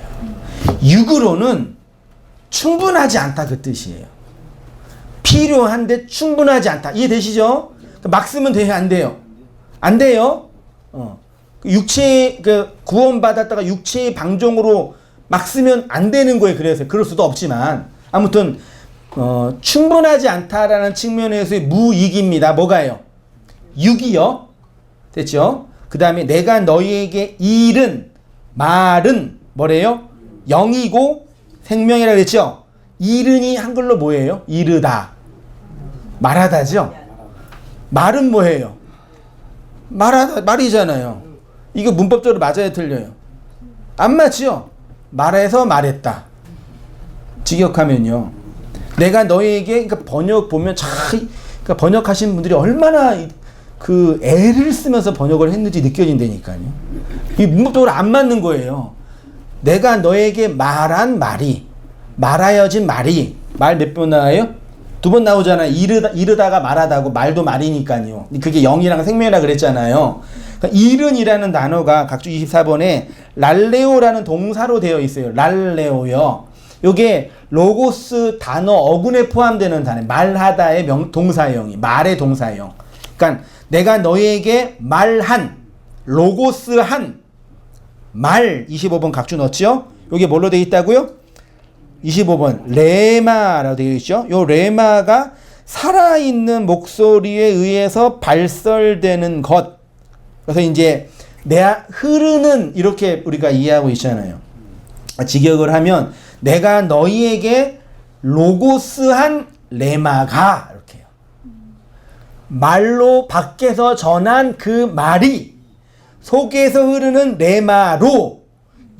육으로는 충분하지 않다 그 뜻이에요. 필요한데 충분하지 않다. 이해되시죠? 막 쓰면 돼요? 안 돼요? 안 돼요? 육체 구원받았다가 육체의 방종으로 막 쓰면 안 되는 거예요. 그래서 그럴 수도 없지만 아무튼 충분하지 않다라는 측면에서의 무익입니다. 뭐가요? 육이요. 됐죠? 그 다음에 내가 너희에게 이른 말은 뭐래요? 영이고 생명이라 그랬죠? 이른이 한글로 뭐예요? 이르다. 말하다죠? 말은 뭐예요? 말하다, 말이잖아요. 이거 문법적으로 맞아요? 틀려요? 안 맞죠? 말해서 말했다. 직역하면요. 내가 너희에게, 그러니까 번역 보면 그러니까 번역하신 분들이 얼마나 그 애를 쓰면서 번역을 했는지 느껴진다니까요. 이 문법적으로 안 맞는 거예요. 내가 너에게 말한 말이, 말하여진 말이, 말 몇 번 나와요? 2번 나오잖아요. 이르다가 말하다고, 말도 말이니까요. 그게 영이랑 생명이라 그랬잖아요. 그러니까 이른이라는 단어가 각주 24번에 랄레오라는 동사로 되어 있어요. 랄레오요. 요게 로고스 단어 어근에 포함되는 단어, 말하다의 동사형이, 말의 동사형. 그러니까 내가 너희에게 말한, 로고스한, 말 25번 각주 넣었죠? 요게 뭘로 되어 있다고요? 25번 레마라고 되어 있죠? 요 레마가 살아있는 목소리에 의해서 발설되는 것. 그래서 이제 흐르는 이렇게 우리가 이해하고 있잖아요. 직역을 하면 내가 너희에게 로고스한 레마가 이렇게요. 말로 밖에서 전한 그 말이 속에서 흐르는 레마로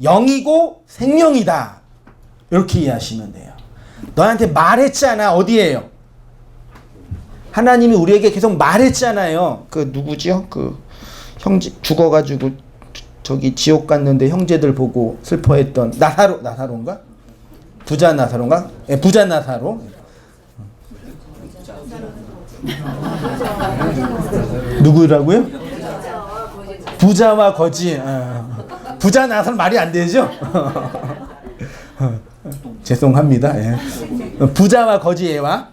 영이고 생명이다. 이렇게 이해하시면 돼요. 너한테 말했잖아. 어디에요? 하나님이 우리에게 계속 말했잖아요. 그 누구지요? 그 형제 죽어가지고 저기 지옥 갔는데 형제들 보고 슬퍼했던 나사로인가? 부자 나사로인가? 예, 부자 나사로. 누구라고요? 부자와 거지. 부자 나사로 말이 안 되죠? 죄송합니다. 예. 부자와 거지애와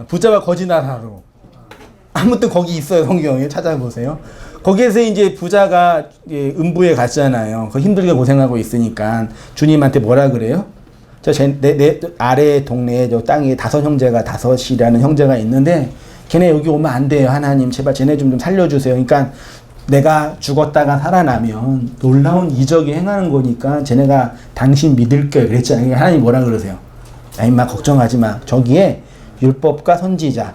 부자와 거지 나사로. 아무튼 거기 있어요. 성경에 찾아보세요. 거기에서 이제 부자가 음부에 갔잖아요. 그 힘들게 고생하고 있으니까 주님한테 뭐라 그래요? 내 아래 동네에 저 땅에 5형제가 5이라는 형제가 있는데 걔네 여기 오면 안 돼요. 하나님 제발 쟤네 좀 살려주세요. 그러니까 내가 죽었다가 살아나면 놀라운 이적이 행하는 거니까 쟤네가 당신 믿을게요. 그랬잖아요. 하나님 뭐라 그러세요? 야 임마 걱정하지 마. 저기에 율법과 선지자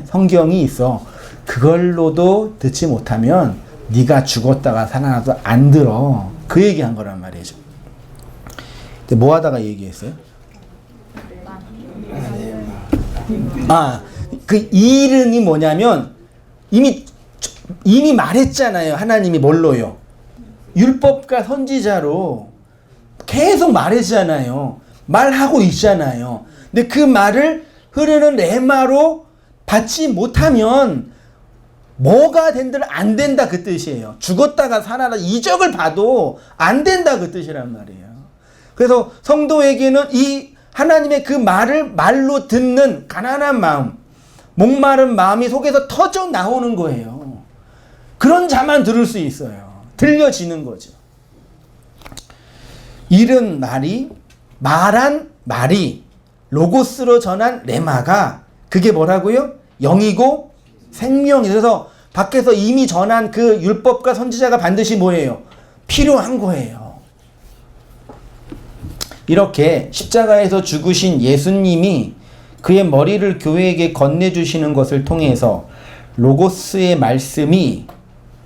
성경이 있어. 그걸로도 듣지 못하면 네가 죽었다가 살아나도 안 들어. 그 얘기한 거란 말이죠. 근데 뭐 하다가 얘기했어요? 그 이른이 뭐냐면 이미 말했잖아요. 하나님이 뭘로요? 율법과 선지자로 계속 말했잖아요. 말하고 있잖아요. 근데 그 말을 흐르는 레마로 받지 못하면 뭐가 된들 안 된다 그 뜻이에요. 죽었다가 살아나 이적을 봐도 안 된다 그 뜻이란 말이에요. 그래서 성도에게는 이 하나님의 그 말을 말로 듣는 가난한 마음, 목마른 마음이 속에서 터져 나오는 거예요. 그런 자만 들을 수 있어요. 들려지는 거죠. 이른 말이, 말한 말이, 로고스로 전한 레마가 그게 뭐라고요? 영이고 생명이. 그래서 밖에서 이미 전한 그 율법과 선지자가 반드시 뭐예요? 필요한 거예요. 이렇게 십자가에서 죽으신 예수님이 그의 머리를 교회에게 건네주시는 것을 통해서 로고스의 말씀이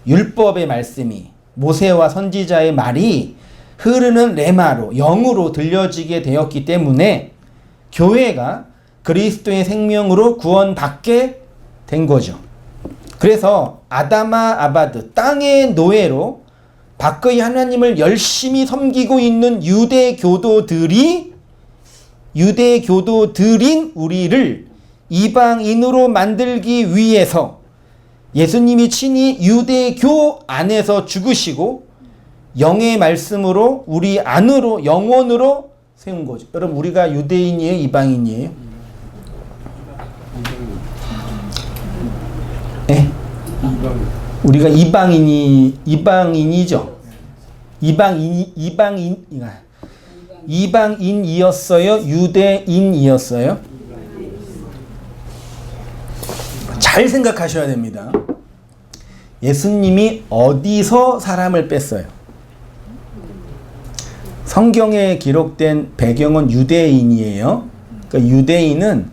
율법의 말씀이 모세와 선지자의 말이 흐르는 레마로 영으로 들려지게 되었기 때문에 교회가 그리스도의 생명으로 구원받게 된 거죠. 그래서 아다마 아바드 땅의 노예로 밖의 하나님을 열심히 섬기고 있는 유대 교도들인 우리를 이방인으로 만들기 위해서 예수님이 친히 유대교 안에서 죽으시고 영의 말씀으로 우리 안으로 영원으로 세운 거죠. 여러분 우리가 유대인이에요? 이방인이에요? 네? 우리가 이방인이죠. 이방인이었어요? 유대인이었어요? 잘 생각하셔야 됩니다. 예수님이 어디서 사람을 뺐어요? 성경에 기록된 배경은 유대인이에요. 그러니까 유대인은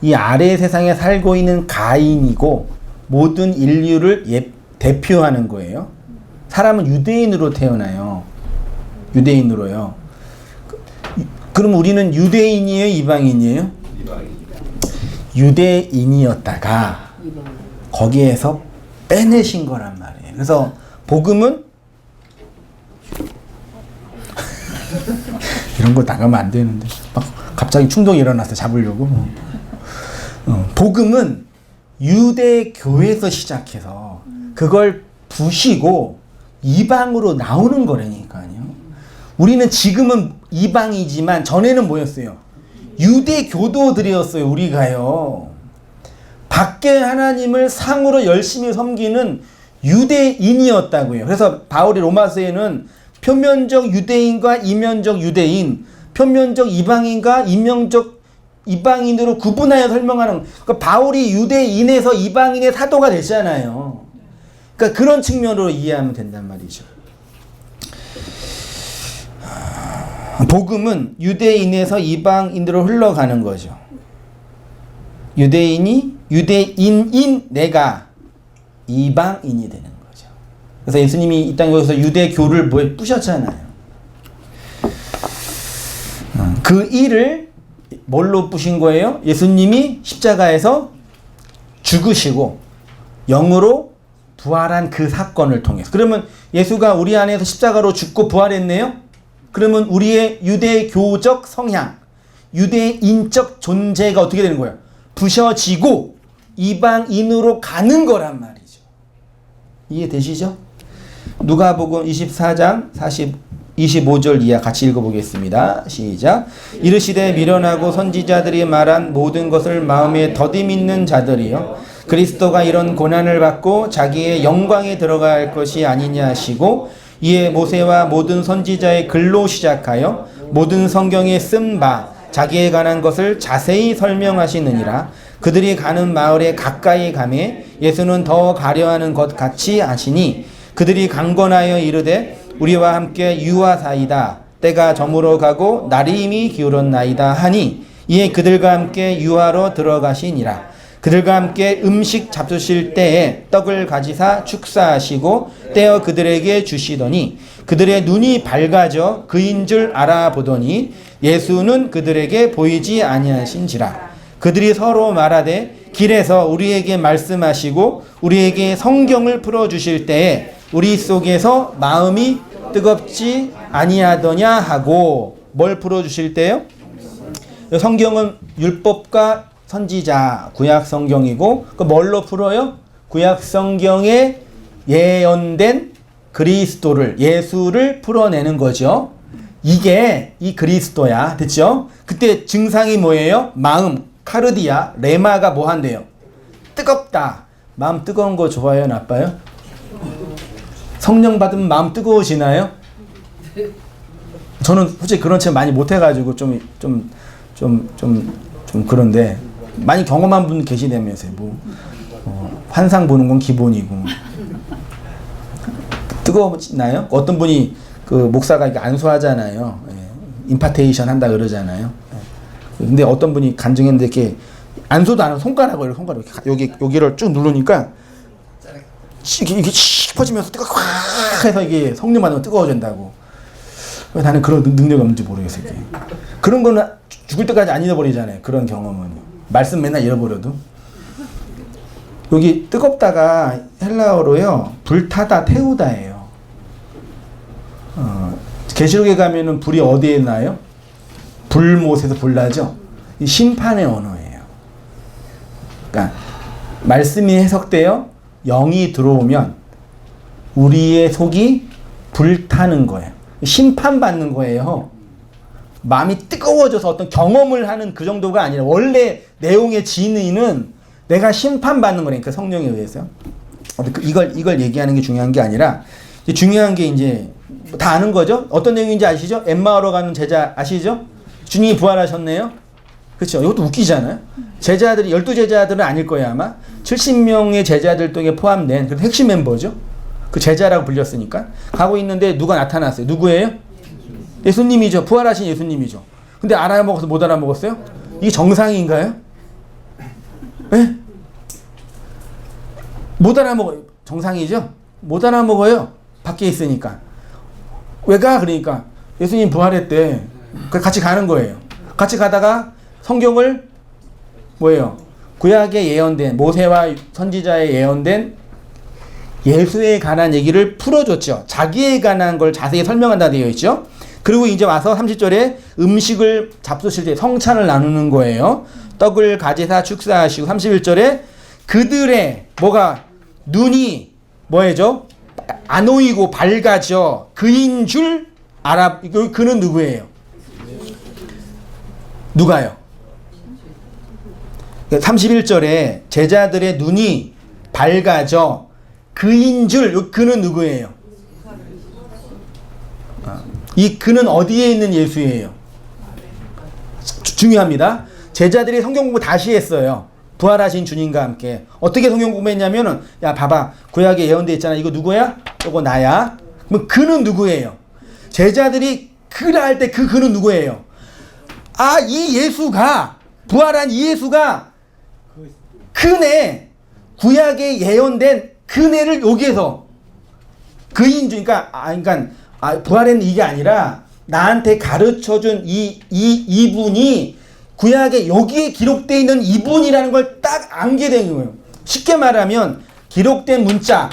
이 아래 세상에 살고 있는 가인이고 모든 인류를 대표하는 거예요. 사람은 유대인으로 태어나요. 유대인으로요. 그럼 우리는 유대인이에요? 이방인이에요? 유대인이었다가 거기에서 빼내신 거란 말이에요. 그래서 복음은 이런 거 나가면 안 되는데 막 갑자기 충동이 일어나서 잡으려고. 복음은 유대교에서 시작해서 그걸 부시고 이방으로 나오는 거라니까요. 우리는 지금은 이방이지만 전에는 뭐였어요? 유대교도들이었어요. 우리가요. 밖에 하나님을 상으로 열심히 섬기는 유대인이었다고요. 그래서 바울이 로마서에는 표면적 유대인과 이면적 유대인, 표면적 이방인과 이면적 이방인으로 구분하여 설명하는, 그러니까 바울이 유대인에서 이방인의 사도가 됐잖아요. 그러니까 그런 측면으로 이해하면 된단 말이죠. 복음은 유대인에서 이방인으로 흘러가는 거죠. 유대인인 내가 이방인이 되는 거죠. 그래서 예수님이 이 땅에 오셔서 유대교를 부셨잖아요. 그 일을 뭘로 부신 거예요? 예수님이 십자가에서 죽으시고 영으로 부활한 그 사건을 통해서. 그러면 예수가 우리 안에서 십자가로 죽고 부활했네요? 그러면 우리의 유대교적 성향, 유대인적 존재가 어떻게 되는 거예요? 부셔지고 이방인으로 가는 거란 말이죠. 이해되시죠? 누가복음 24장 25절 이하 같이 읽어보겠습니다. 시작. 이르시되 미련하고 선지자들이 말한 모든 것을 마음에 더디 믿는 자들이여, 그리스도가 이런 고난을 받고 자기의 영광에 들어갈 것이 아니냐 하시고, 이에 모세와 모든 선지자의 글로 시작하여 모든 성경에 쓴 바 자기에 관한 것을 자세히 설명하시느니라. 그들이 가는 마을에 가까이 가매 예수는 더 가려하는 것 같이 하시니, 그들이 강권하여 이르되 우리와 함께 유하사이다. 때가 저물어 가고 날이 이미 기울었나이다 하니, 이에 그들과 함께 유하로 들어가시니라. 그들과 함께 음식 잡수실 때에 떡을 가지사 축사하시고 떼어 그들에게 주시더니, 그들의 눈이 밝아져 그인 줄 알아보더니 예수는 그들에게 보이지 아니하신지라. 그들이 서로 말하되 길에서 우리에게 말씀하시고 우리에게 성경을 풀어주실 때에 우리 속에서 마음이 뜨겁지 아니하더냐 하고. 뭘 풀어주실 때요? 성경은 율법과 선지자, 구약 성경이고, 그 뭘로 풀어요? 구약 성경에 예언된 그리스도를, 예수를 풀어내는 거죠. 이게 이 그리스도야. 됐죠? 그때 증상이 뭐예요? 마음, 카르디아, 레마가 뭐 한대요? 뜨겁다. 마음 뜨거운 거 좋아요? 나빠요? 성령 받으면 마음 뜨거워지나요? 저는 솔직히 그런 책 많이 못해가지고 좀 그런데, 많이 경험한 분 계시다면서요. 환상 보는 건 기본이고. 뜨거워지나요? 어떤 분이 그 목사가 이렇게 안수하잖아요. 임파테이션 한다 그러잖아요. 근데 어떤 분이 간증했는데 이렇게 안수도 안 하고 손가락으로 여기를 쭉 누르니까 이게 싶어지면서 확 해서 이게 성령 받으면 뜨거워진다고. 왜 나는 그런 능력이 없는지 모르겠어요. 이게. 그런 거는 죽을 때까지 안 잃어버리잖아요. 그런 경험은. 말씀 맨날 잃어버려도. 여기 뜨겁다가 헬라어로요. 불타다, 태우다예요. 계시록에 가면은 불이 어디에 나요? 불못에서 불나죠. 이 심판의 언어예요. 그러니까 말씀이 해석되어 영이 들어오면 우리의 속이 불타는 거예요. 심판받는 거예요. 마음이 뜨거워져서 어떤 경험을 하는 그 정도가 아니라 원래 내용의 진의는 내가 심판받는 거니까 성령에 의해서. 이걸 얘기하는 게 중요한 게 아니라 중요한 게 이제 다 아는 거죠. 어떤 내용인지 아시죠? 엠마오로 가는 제자 아시죠? 주님이 부활하셨네요. 그렇죠. 이것도 웃기잖아요. 제자들이 12제자들은 아닐 거예요 아마. 70명의 제자들 중에 포함된 그 핵심 멤버죠. 그 제자라고 불렸으니까. 가고 있는데 누가 나타났어요. 누구예요? 예수님이죠. 부활하신 예수님이죠. 근데 알아먹어서 못 알아먹었어요? 이게 정상인가요? 네? 못 알아먹어요. 정상이죠? 못 알아먹어요. 밖에 있으니까. 왜 가? 그러니까 예수님 부활했대. 같이 가는 거예요. 같이 가다가 성경을 뭐예요? 구약에 예언된 모세와 선지자에 예언된 예수에 관한 얘기를 풀어줬죠. 자기에 관한 걸 자세히 설명한다 되어 있죠. 그리고 이제 와서 30절에 음식을 잡수실 때 성찬을 나누는 거예요. 떡을 가지사 축사하시고 31절에 그들의 뭐가 눈이 뭐예요? 안 오이고 밝아져 그인 줄 알아. 그는 누구예요? 누가요? 31절에 제자들의 눈이 밝아져 그인 줄. 그는 누구예요? 이 그는 어디에 있는 예수예요? 중요합니다. 제자들이 성경 공부 다시 했어요. 부활하신 주님과 함께. 어떻게 성경 공부했냐면은 야 봐봐 구약에 예언돼 있잖아. 이거 누구야? 이거 나야. 그럼 그는 누구예요? 제자들이 그라 할 때 그는 누구예요? 아, 이 예수가 부활한 이 예수가 그네 구약에 예언된 그네를 여기에서 그인 줄. 그러니까 부활은 이게 아니라 나한테 가르쳐준 이분이 구약에 여기에 기록되어 있는 이분이라는 걸 딱 안게 된 거예요. 쉽게 말하면 기록된 문자,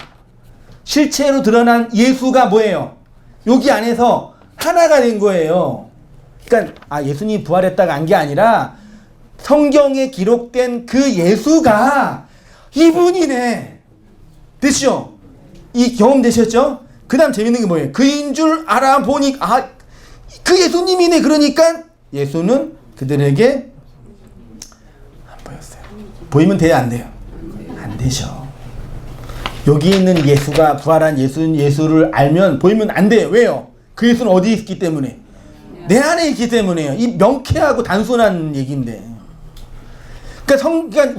실체로 드러난 예수가 뭐예요? 여기 안에서 하나가 된 거예요. 그러니까 예수님이 부활했다가 안 게 아니라 성경에 기록된 그 예수가 이분이네. 됐죠? 이 경험 되셨죠? 그 다음 재밌는 게 뭐예요? 그인 줄 알아보니 그 예수님이네. 그러니까 예수는 그들에게 안 보였어요. 보이면 돼요? 안 돼요? 안 되죠. 여기 있는 예수가 부활한 예수를 알면 보이면 안 돼요. 왜요? 그 예수는 어디 있기 때문에? 내 안에 있기 때문에요. 이 명쾌하고 단순한 얘기인데. 그러니까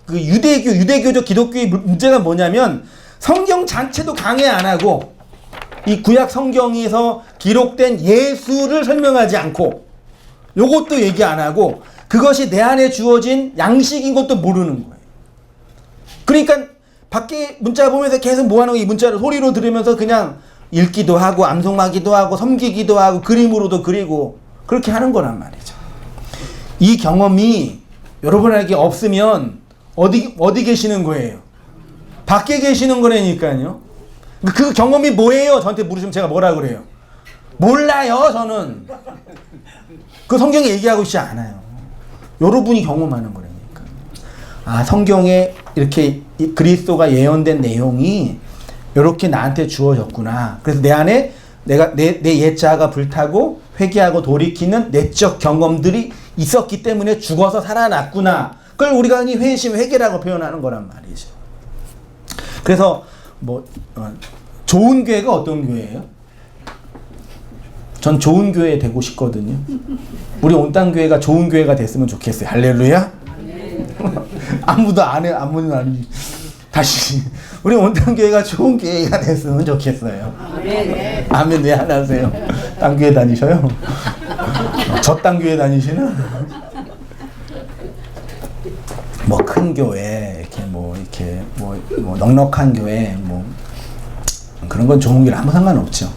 그 유대교적 기독교의 문제가 뭐냐면 성경 자체도 강해 안 하고 이 구약 성경에서 기록된 예수를 설명하지 않고 요것도 얘기 안 하고 그것이 내 안에 주어진 양식인 것도 모르는 거예요. 그러니까 밖에 문자 보면서 계속 뭐 하는 거예요? 이 문자를 소리로 들으면서 그냥 읽기도 하고 암송하기도 하고 섬기기도 하고 그림으로도 그리고 그렇게 하는 거란 말이죠. 이 경험이 여러분에게 없으면 어디 계시는 거예요? 밖에 계시는 거라니까요. 그 경험이 뭐예요? 저한테 물으시면 제가 뭐라 그래요? 몰라요, 저는. 그 성경에 얘기하고 있지 않아요. 여러분이 경험하는 거라니까. 성경에 이렇게 그리스도가 예언된 내용이 이렇게 나한테 주어졌구나. 그래서 내 안에 내 옛자가 불타고 회개하고 돌이키는 내적 경험들이 있었기 때문에 죽어서 살아났구나. 그걸 우리가 회개라고 표현하는 거란 말이죠. 그래서 좋은 교회가 어떤 교회예요? 전 좋은 교회 되고 싶거든요. 우리 온땅 교회가 좋은 교회가 됐으면 좋겠어요. 할렐루야. 아무도 안 해. 아무도 안 해. 다시 우리 온땅 교회가 좋은 교회가 됐으면 좋겠어요. 아멘. 왜 안 하세요? 땅 교회 다니셔요? 저 땅 교회 다니시나? 큰 교회 이렇게 뭐 넉넉한 교회 뭐 그런 건 좋은 길 아무 상관없죠.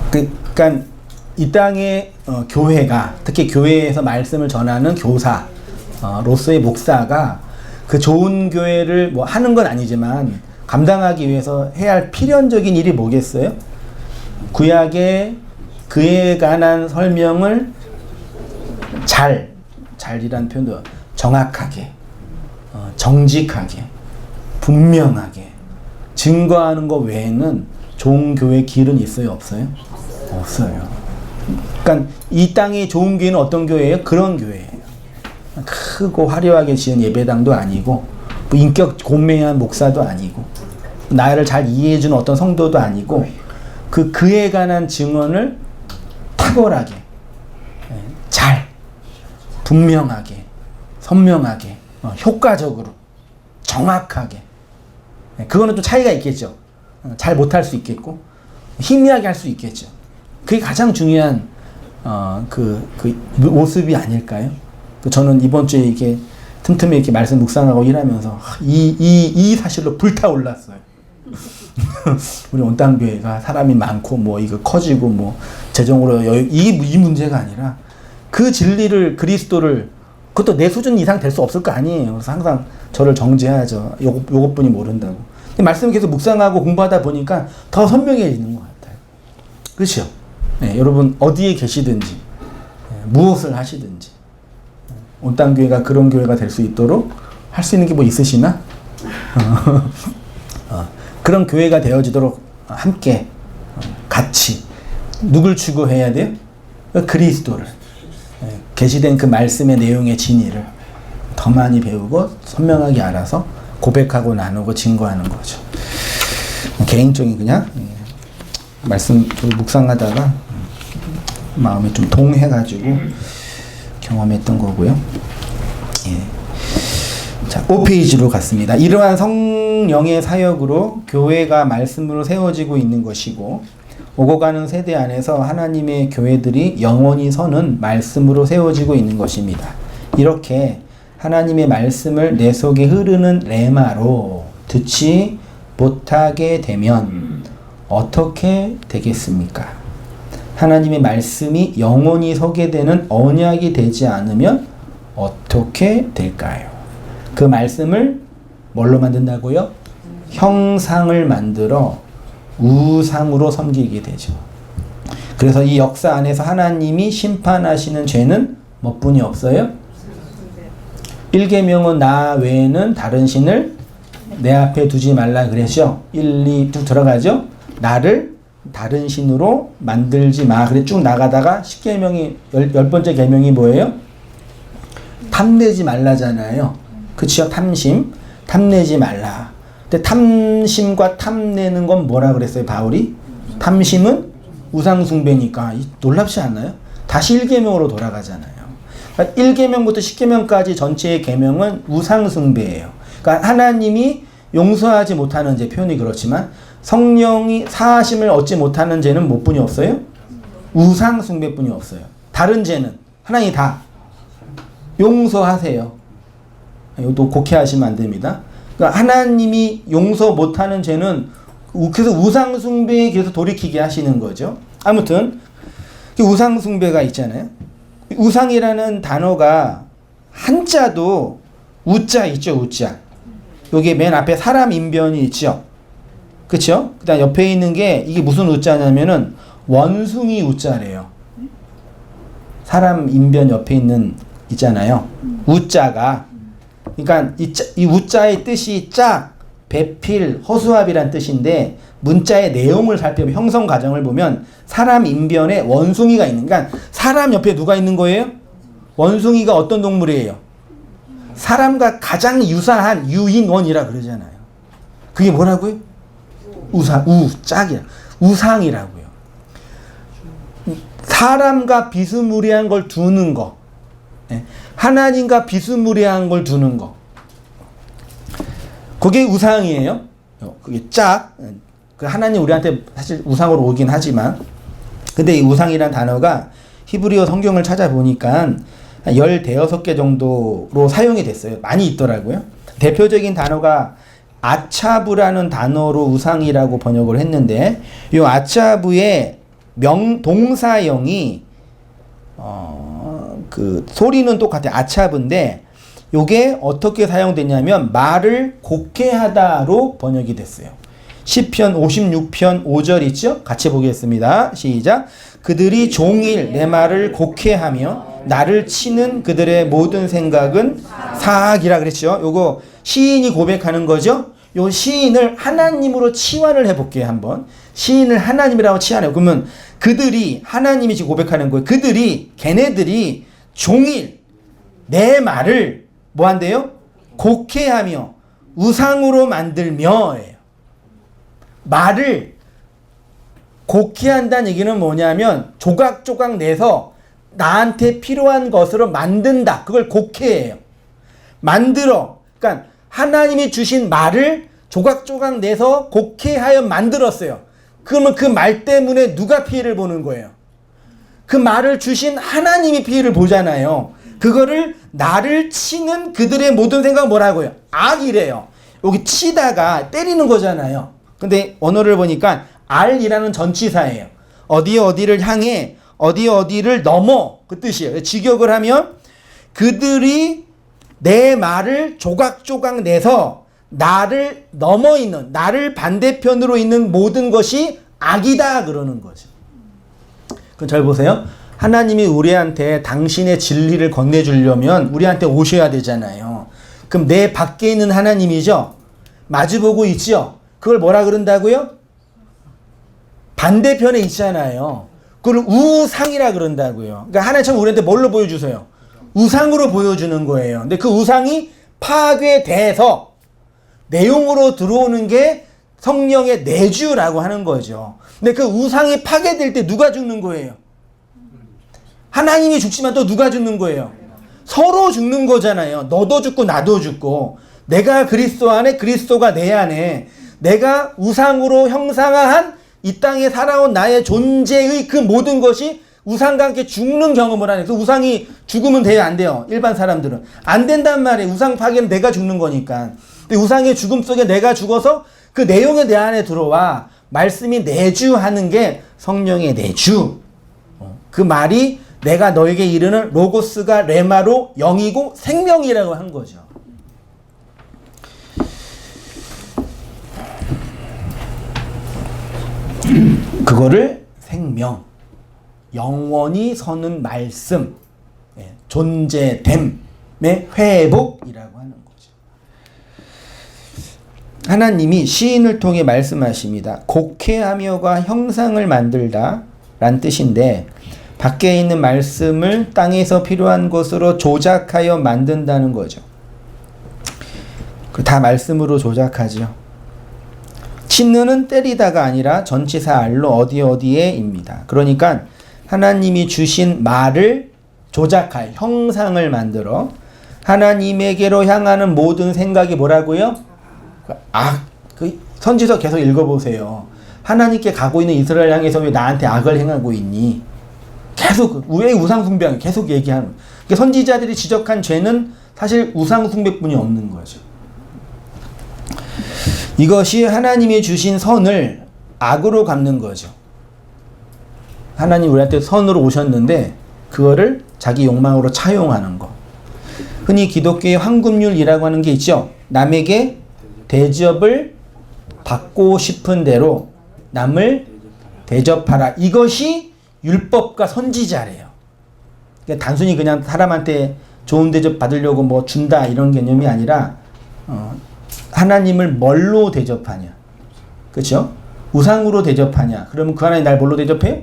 그러니까 이 땅의 교회가 특히 교회에서 말씀을 전하는 교사로서의 목사가 그 좋은 교회를 뭐 하는 건 아니지만 감당하기 위해서 해야 할 필연적인 일이 뭐겠어요? 구약의 그에 관한 설명을 잘이란 표현도 정확하게, 정직하게, 분명하게 증거하는 것 외에는 좋은 교회 길은 있어요? 없어요? 없어요. 그러니까 이 땅의 좋은 교회는 어떤 교회예요? 그런 교회예요. 크고 화려하게 지은 예배당도 아니고 뭐 인격 고매한 목사도 아니고 나를 잘 이해해주는 어떤 성도도 아니고 그에 관한 증언을 탁월하게 잘 분명하게 선명하게 효과적으로 정확하게 그거는 좀 차이가 있겠죠. 잘 못할 수 있겠고 희미하게 할 수 있겠죠. 그게 가장 중요한 그 모습이 아닐까요? 저는 이번 주에 이렇게 틈틈이 이렇게 말씀 묵상하고 일하면서 이 사실로 불타올랐어요. 우리 온땅교회가 사람이 많고 뭐 이거 커지고 뭐 재정으로 이 문제가 아니라 그 진리를 그리스도를 그것도 내 수준 이상 될 수 없을 거 아니에요. 그래서 항상 저를 정죄하죠. 요것뿐이 모른다고. 말씀을 계속 묵상하고 공부하다 보니까 더 선명해지는 것 같아요. 그렇죠? 네, 여러분 어디에 계시든지 무엇을 하시든지 온땅교회가 그런 교회가 될 수 있도록 할 수 있는 게 뭐 있으시나? 그런 교회가 되어지도록 함께 같이 누굴 추구해야 돼요? 그리스도를 계시된 그 말씀의 내용의 진리를 더 많이 배우고 선명하게 알아서 고백하고 나누고 증거하는 거죠. 개인적인 그냥 말씀 묵상하다가 마음에 좀 동해가지고 경험했던 거고요. 예. 자, 5페이지로 갔습니다. 이러한 성령의 사역으로 교회가 말씀으로 세워지고 있는 것이고 오고 가는 세대 안에서 하나님의 교회들이 영원히 서는 말씀으로 세워지고 있는 것입니다. 이렇게 하나님의 말씀을 내 속에 흐르는 레마로 듣지 못하게 되면 어떻게 되겠습니까? 하나님의 말씀이 영원히 서게 되는 언약이 되지 않으면 어떻게 될까요? 그 말씀을 뭘로 만든다고요? 형상을 만들어 우상으로 섬기게 되죠. 그래서 이 역사 안에서 하나님이 심판하시는 죄는 뭐뿐이 없어요? 1계명은 나 외에는 다른 신을 내 앞에 두지 말라 그랬죠. 1, 2 쭉 들어가죠. 나를 다른 신으로 만들지 마. 그래 쭉 나가다가 10계명이 10번째 계명이 뭐예요? 탐내지 말라잖아요. 그치요? 탐내지 말라. 근데 탐심과 탐내는 건 뭐라 그랬어요, 바울이? 탐심은 우상숭배니까. 놀랍지 않나요? 다시 1계명으로 돌아가잖아요. 그러니까 1계명부터 10계명까지 전체의 계명은 우상숭배예요. 그러니까 하나님이 용서하지 못하는 죄, 표현이 그렇지만 성령이 사하심을 얻지 못하는 죄는 뭐뿐이 없어요? 우상숭배뿐이 없어요. 다른 죄는 하나님이 다 용서하세요. 이것도 곡해하시면 안 됩니다. 그러니까 하나님이 용서 못하는 죄는 그래서 우상숭배에 계속 돌이키게 하시는 거죠. 아무튼 우상숭배가 있잖아요. 우상이라는 단어가 한자도 우자 있죠. 우자. 여기 맨 앞에 사람 인변이 있죠. 그쵸? 그 다음 옆에 있는 게 이게 무슨 우자냐면은 원숭이 우자래요. 사람 인변 옆에 있는 있잖아요. 우자가 그러니까 이 우자의 뜻이 짝, 배필, 허수아비란 뜻인데 문자의 내용을 살펴보면 형성 과정을 보면 사람 인변에 원숭이가 있는 그러니까 사람 옆에 누가 있는 거예요? 원숭이가 어떤 동물이에요? 사람과 가장 유사한 유인원이라 그러잖아요. 그게 뭐라고요? 짝이야. 우상이라고요. 사람과 비스무리한 걸 두는 거. 하나님과 비스무리한 걸 두는 거. 그게 우상이에요. 그게 짝. 그 하나님 우리한테 사실 우상으로 오긴 하지만 근데 이 우상이란 단어가 히브리어 성경을 찾아보니까 15개 정도로 사용이 됐어요. 많이 있더라고요. 대표적인 단어가 아차브라는 단어로 우상이라고 번역을 했는데 이 아차브의 동사형이 그 소리는 똑같아요. 아차브인데 요게 어떻게 사용되냐면 말을 곡해하다로 번역이 됐어요. 시편 56편 5절 있죠? 같이 보겠습니다. 시작. 그들이 종일 내 말을 곡해하며 나를 치는 그들의 모든 생각은 사악이라 그랬죠. 요거 시인이 고백하는 거죠. 요 시인을 하나님으로 치환을 해볼게요. 한번 시인을 하나님이라고 치환해요. 그러면 그들이 하나님이 지금 고백하는 거예요. 걔네들이 종일 내 말을 뭐 한대요? 곡해하며 우상으로 만들며 예요. 말을 곡해한다는 얘기는 뭐냐면 조각조각 내서 나한테 필요한 것으로 만든다. 그걸 곡해해요. 만들어. 그러니까 하나님이 주신 말을 조각조각 내서 곡해하여 만들었어요. 그러면 그 말 때문에 누가 피해를 보는 거예요? 그 말을 주신 하나님이 피해를 보잖아요. 그거를 나를 치는 그들의 모든 생각 뭐라고요? 악이래요. 여기 치다가 때리는 거잖아요. 근데 언어를 보니까 알이라는 전치사예요. 어디를 향해 어디를 넘어 그 뜻이에요. 직역을 하면 그들이 내 말을 조각조각 내서 나를 넘어 있는 나를 반대편으로 있는 모든 것이 악이다 그러는 거죠. 그럼 잘 보세요. 하나님이 우리한테 당신의 진리를 건네주려면 우리한테 오셔야 되잖아요. 그럼 내 밖에 있는 하나님이죠. 마주보고 있죠. 그걸 뭐라 그런다고요? 반대편에 있잖아요. 그걸 우상이라 그런다고요. 그러니까 하나님처럼 우리한테 뭘로 보여주세요? 우상으로 보여주는 거예요. 근데 그 우상이 파괴돼서 내용으로 들어오는 게 성령의 내주라고 하는 거죠. 근데 그 우상이 파괴될 때 누가 죽는 거예요? 하나님이 죽지만 또 누가 죽는 거예요? 서로 죽는 거잖아요. 너도 죽고 나도 죽고 내가 그리스도 안에 그리스도가 내 안에 내가 우상으로 형상화한 이 땅에 살아온 나의 존재의 그 모든 것이 우상과 함께 죽는 경험을 하네. 그 우상이 죽으면 돼요? 안 돼요? 일반 사람들은. 안 된단 말이에요. 우상 파괴는 내가 죽는 거니까. 근데 우상의 죽음 속에 내가 죽어서 그 내용이 내 안에 들어와 말씀이 내주하는 게 성령의 내주. 그 말이 내가 너에게 이르는 로고스가 레마로 영이고 생명이라고 한 거죠. 그거를 생명, 영원히 서는 말씀, 존재됨의 회복이라고 하는 거죠. 하나님이 시인을 통해 말씀하십니다. 곡해하며가 형상을 만들다 란 뜻인데 밖에 있는 말씀을 땅에서 필요한 것으로 조작하여 만든다는 거죠. 다 말씀으로 조작하죠. 치느는 때리다가 아니라 전치사 알로 어디에입니다. 그러니까 하나님이 주신 말을 조작할 형상을 만들어 하나님에게로 향하는 모든 생각이 뭐라고요? 그 선지서 계속 읽어보세요. 하나님께 가고 있는 이스라엘 향해서 왜 나한테 악을 행하고 있니? 계속 왜 우상숭배하는 계속 얘기하는. 그러니까 선지자들이 지적한 죄는 사실 우상숭배뿐이 없는 거죠. 이것이 하나님이 주신 선을 악으로 갚는 거죠. 하나님 우리한테 선으로 오셨는데 그거를 자기 욕망으로 차용하는 거. 흔히 기독교의 황금률이라고 하는 게 있죠. 남에게 대접을 받고 싶은 대로 남을 대접하라. 이것이 율법과 선지자래요. 그러니까 단순히 그냥 사람한테 좋은 대접 받으려고 뭐 준다 이런 개념이 아니라 하나님을 뭘로 대접하냐? 그렇죠? 우상으로 대접하냐? 그러면 그 하나님 날 뭘로 대접해요?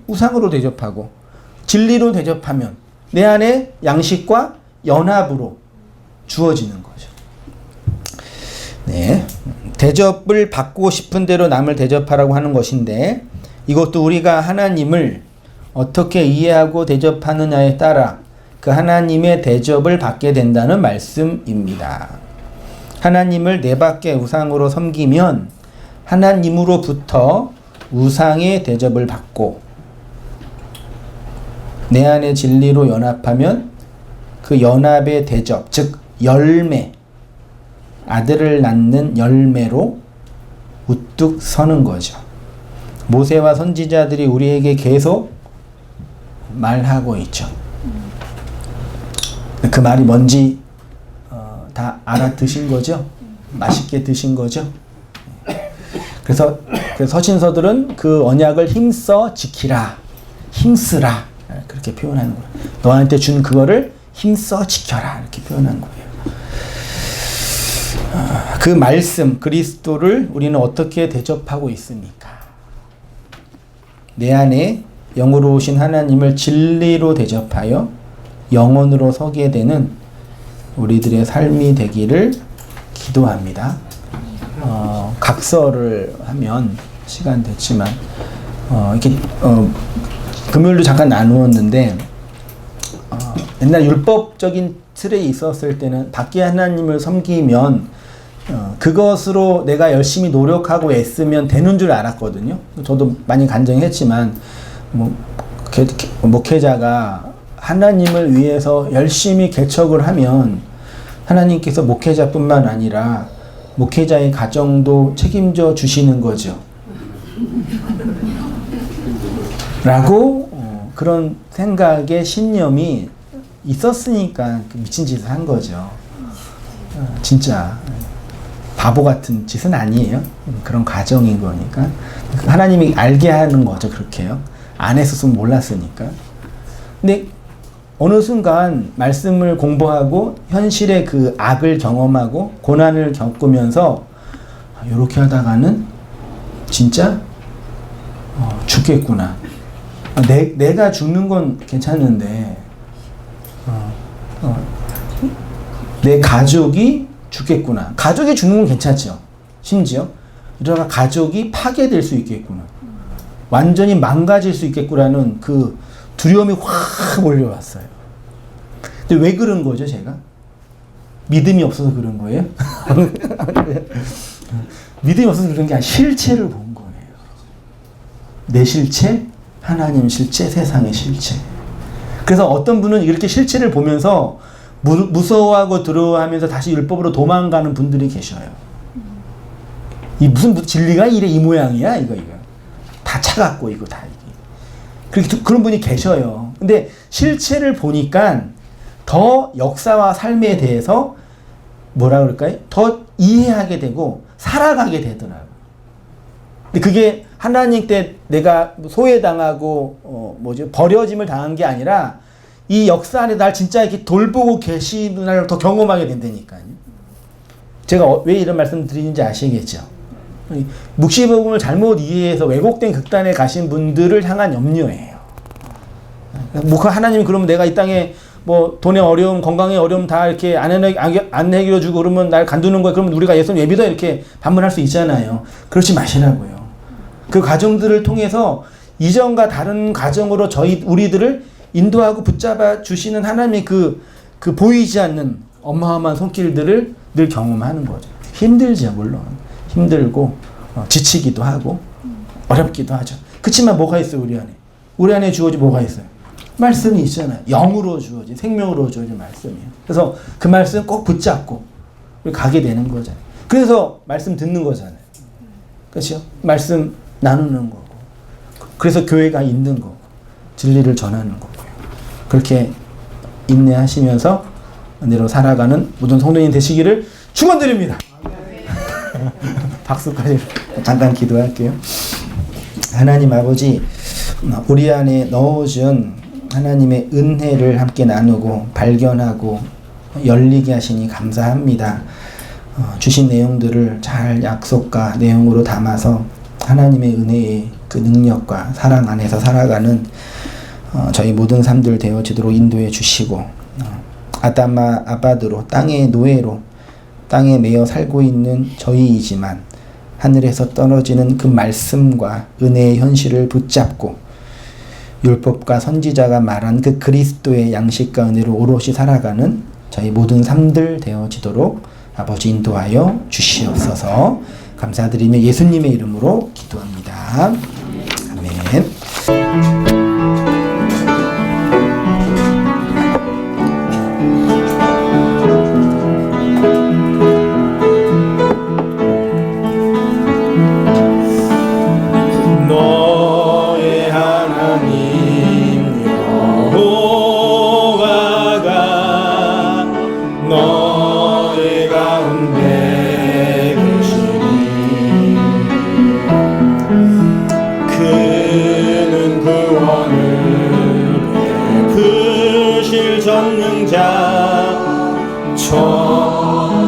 우상으로 대접하고 진리로 대접하면 내 안에 양식과 연합으로 주어지는 거죠. 네, 대접을 받고 싶은 대로 남을 대접하라고 하는 것인데 이것도 우리가 하나님을 어떻게 이해하고 대접하느냐에 따라 그 하나님의 대접을 받게 된다는 말씀입니다. 하나님을 내 밖의 우상으로 섬기면 하나님으로부터 우상의 대접을 받고 내 안의 진리로 연합하면 그 연합의 대접, 즉 열매, 아들을 낳는 열매로 우뚝 서는 거죠. 모세와 선지자들이 우리에게 계속 말하고 있죠. 그 말이 뭔지 다 알아드신 거죠? 맛있게 드신 거죠? 그래서 서신서들은 그 언약을 힘써 지키라, 힘쓰라 그렇게 표현하는 거예요. 너한테 준 그거를 힘써 지켜라 이렇게 표현한 거예요. 그 말씀 그리스도를 우리는 어떻게 대접하고 있습니까? 내 안에 영으로 오신 하나님을 진리로 대접하여 영원으로 서게 되는 우리들의 삶이 되기를 기도합니다. 각서를 하면 시간 됐지만 이렇게 금요일도 잠깐 나누었는데 옛날 율법적인 틀에 있었을 때는 밖에 하나님을 섬기면 그것으로 내가 열심히 노력하고 애쓰면 되는 줄 알았거든요. 저도 많이 간증했지만 목회자가 하나님을 위해서 열심히 개척을 하면 하나님께서 목회자뿐만 아니라 목회자의 가정도 책임져 주시는 거죠. 라고 그런 생각의 신념이 있었으니까 미친 짓을 한 거죠. 진짜 바보 같은 짓은 아니에요. 그런 과정인 거니까. 하나님이 알게 하는 거죠. 그렇게요. 안 했었으면 몰랐으니까. 근데 어느 순간 말씀을 공부하고 현실의 그 악을 경험하고 고난을 겪으면서 이렇게 하다가는 진짜 죽겠구나. 내가 죽는 건 괜찮은데 내 가족이 죽겠구나. 가족이 죽는 건 괜찮죠. 심지어 이러다가 가족이 파괴될 수 있겠구나. 완전히 망가질 수 있겠구나는 그 두려움이 확 몰려왔어요. 근데 왜 그런 거죠, 제가? 믿음이 없어서 그런 거예요? 믿음이 없어서 그런 게 아니라 실체를 본 거예요. 내 실체, 하나님 실체, 세상의 실체. 그래서 어떤 분은 이렇게 실체를 보면서 무서워하고 두려워하면서 다시 율법으로 도망가는 분들이 계셔요. 이 무슨 진리가 이래 이 모양이야 이거 다 차갑고 이거 다 이게 그렇게 그런 분이 계셔요. 근데 실체를 보니까 더 역사와 삶에 대해서 뭐라 그럴까요? 더 이해하게 되고 살아가게 되더라고요. 근데 그게 하나님 때 내가 소외당하고 버려짐을 당한 게 아니라 이 역사 안에 날 진짜 이렇게 돌보고 계시는 날 더 경험하게 된다니까요. 제가 왜 이런 말씀 드리는지 아시겠죠? 묵시복음을 잘못 이해해서 왜곡된 극단에 가신 분들을 향한 염려예요. 하나님이 그러면 내가 이 땅에 돈의 어려움, 건강의 어려움 다 이렇게 안 해결해 주고 그러면 날 간두는 거야. 그러면 우리가 예수님 예비다 이렇게 반문할 수 있잖아요. 그렇지 마시라고요. 그 과정들을 통해서 이전과 다른 과정으로 우리들을 인도하고 붙잡아 주시는 하나님의 그 보이지 않는 어마어마한 손길들을 늘 경험하는 거죠. 힘들죠, 물론. 힘들고, 지치기도 하고, 어렵기도 하죠. 그치만 뭐가 있어요, 우리 안에? 우리 안에 주어진 뭐가 있어요? 말씀이 있잖아요. 영으로 주어진, 생명으로 주어진 말씀이에요. 그래서 그 말씀 꼭 붙잡고, 가게 되는 거잖아요. 그래서 말씀 듣는 거잖아요. 그렇죠? 말씀 나누는 거고. 그래서 교회가 있는 거고. 진리를 전하는 거고요. 그렇게 인내하시면서 은혜로 살아가는 모든 성도님 되시기를 축원드립니다. 박수까지 잠깐 기도할게요. 하나님 아버지, 우리 안에 넣어준 하나님의 은혜를 함께 나누고 발견하고 열리게 하시니 감사합니다. 주신 내용들을 잘 약속과 내용으로 담아서 하나님의 은혜의 그 능력과 사랑 안에서 살아가는 저희 모든 삶들 되어지도록 인도해 주시고 아담마 아바드로 땅의 노예로 땅에 매여 살고 있는 저희이지만 하늘에서 떨어지는 그 말씀과 은혜의 현실을 붙잡고 율법과 선지자가 말한 그 그리스도의 양식과 은혜로 오롯이 살아가는 저희 모든 삶들 되어지도록 아버지 인도하여 주시옵소서. 감사드리며 예수님의 이름으로 기도합니다. 아멘. 전능자 전능자시리라.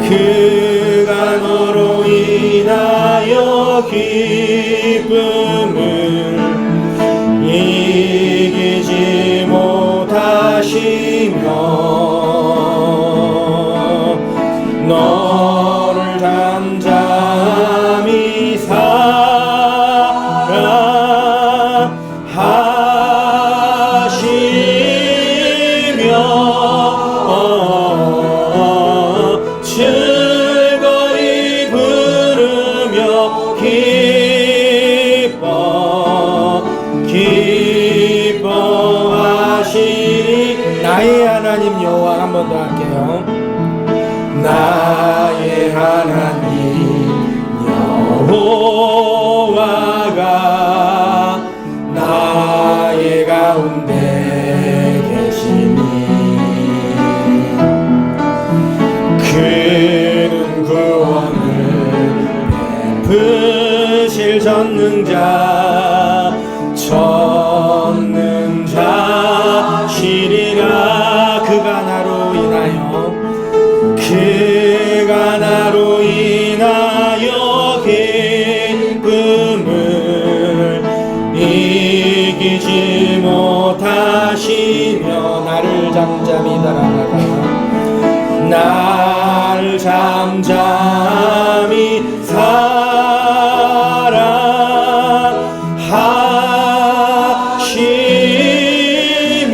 그가 너로 인하여 기쁨을 이기지 못하시며 너를 잠잠히 사랑하시며 즐거이 부르며 기뻐하시리. 나의 하나님 여호와. 한 번 더 할게요. 나의 하나님 여호와가 나의 가운데 계시니 그는 구원을 베푸실 전능자 전능자시리라. 그가 나로 인하여 기쁨을 이기지 못하시며 나를 잠잠히 사랑하시며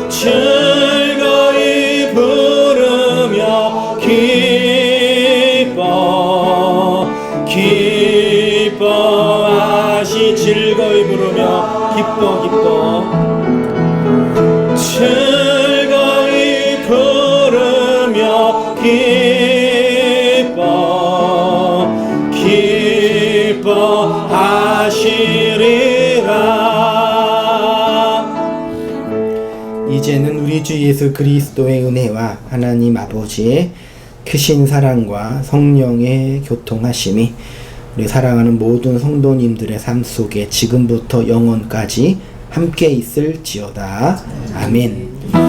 즐거이 부르며 기뻐하시. 즐거이 부르며 즐거이 부르며 기뻐하시리라. 이제는 우리 주 예수 그리스도의 은혜와 하나님 아버지의 크신 사랑과 성령의 교통하심이 우리 사랑하는 모든 성도님들의 삶 속에 지금부터 영원까지 함께 있을지어다. 아멘.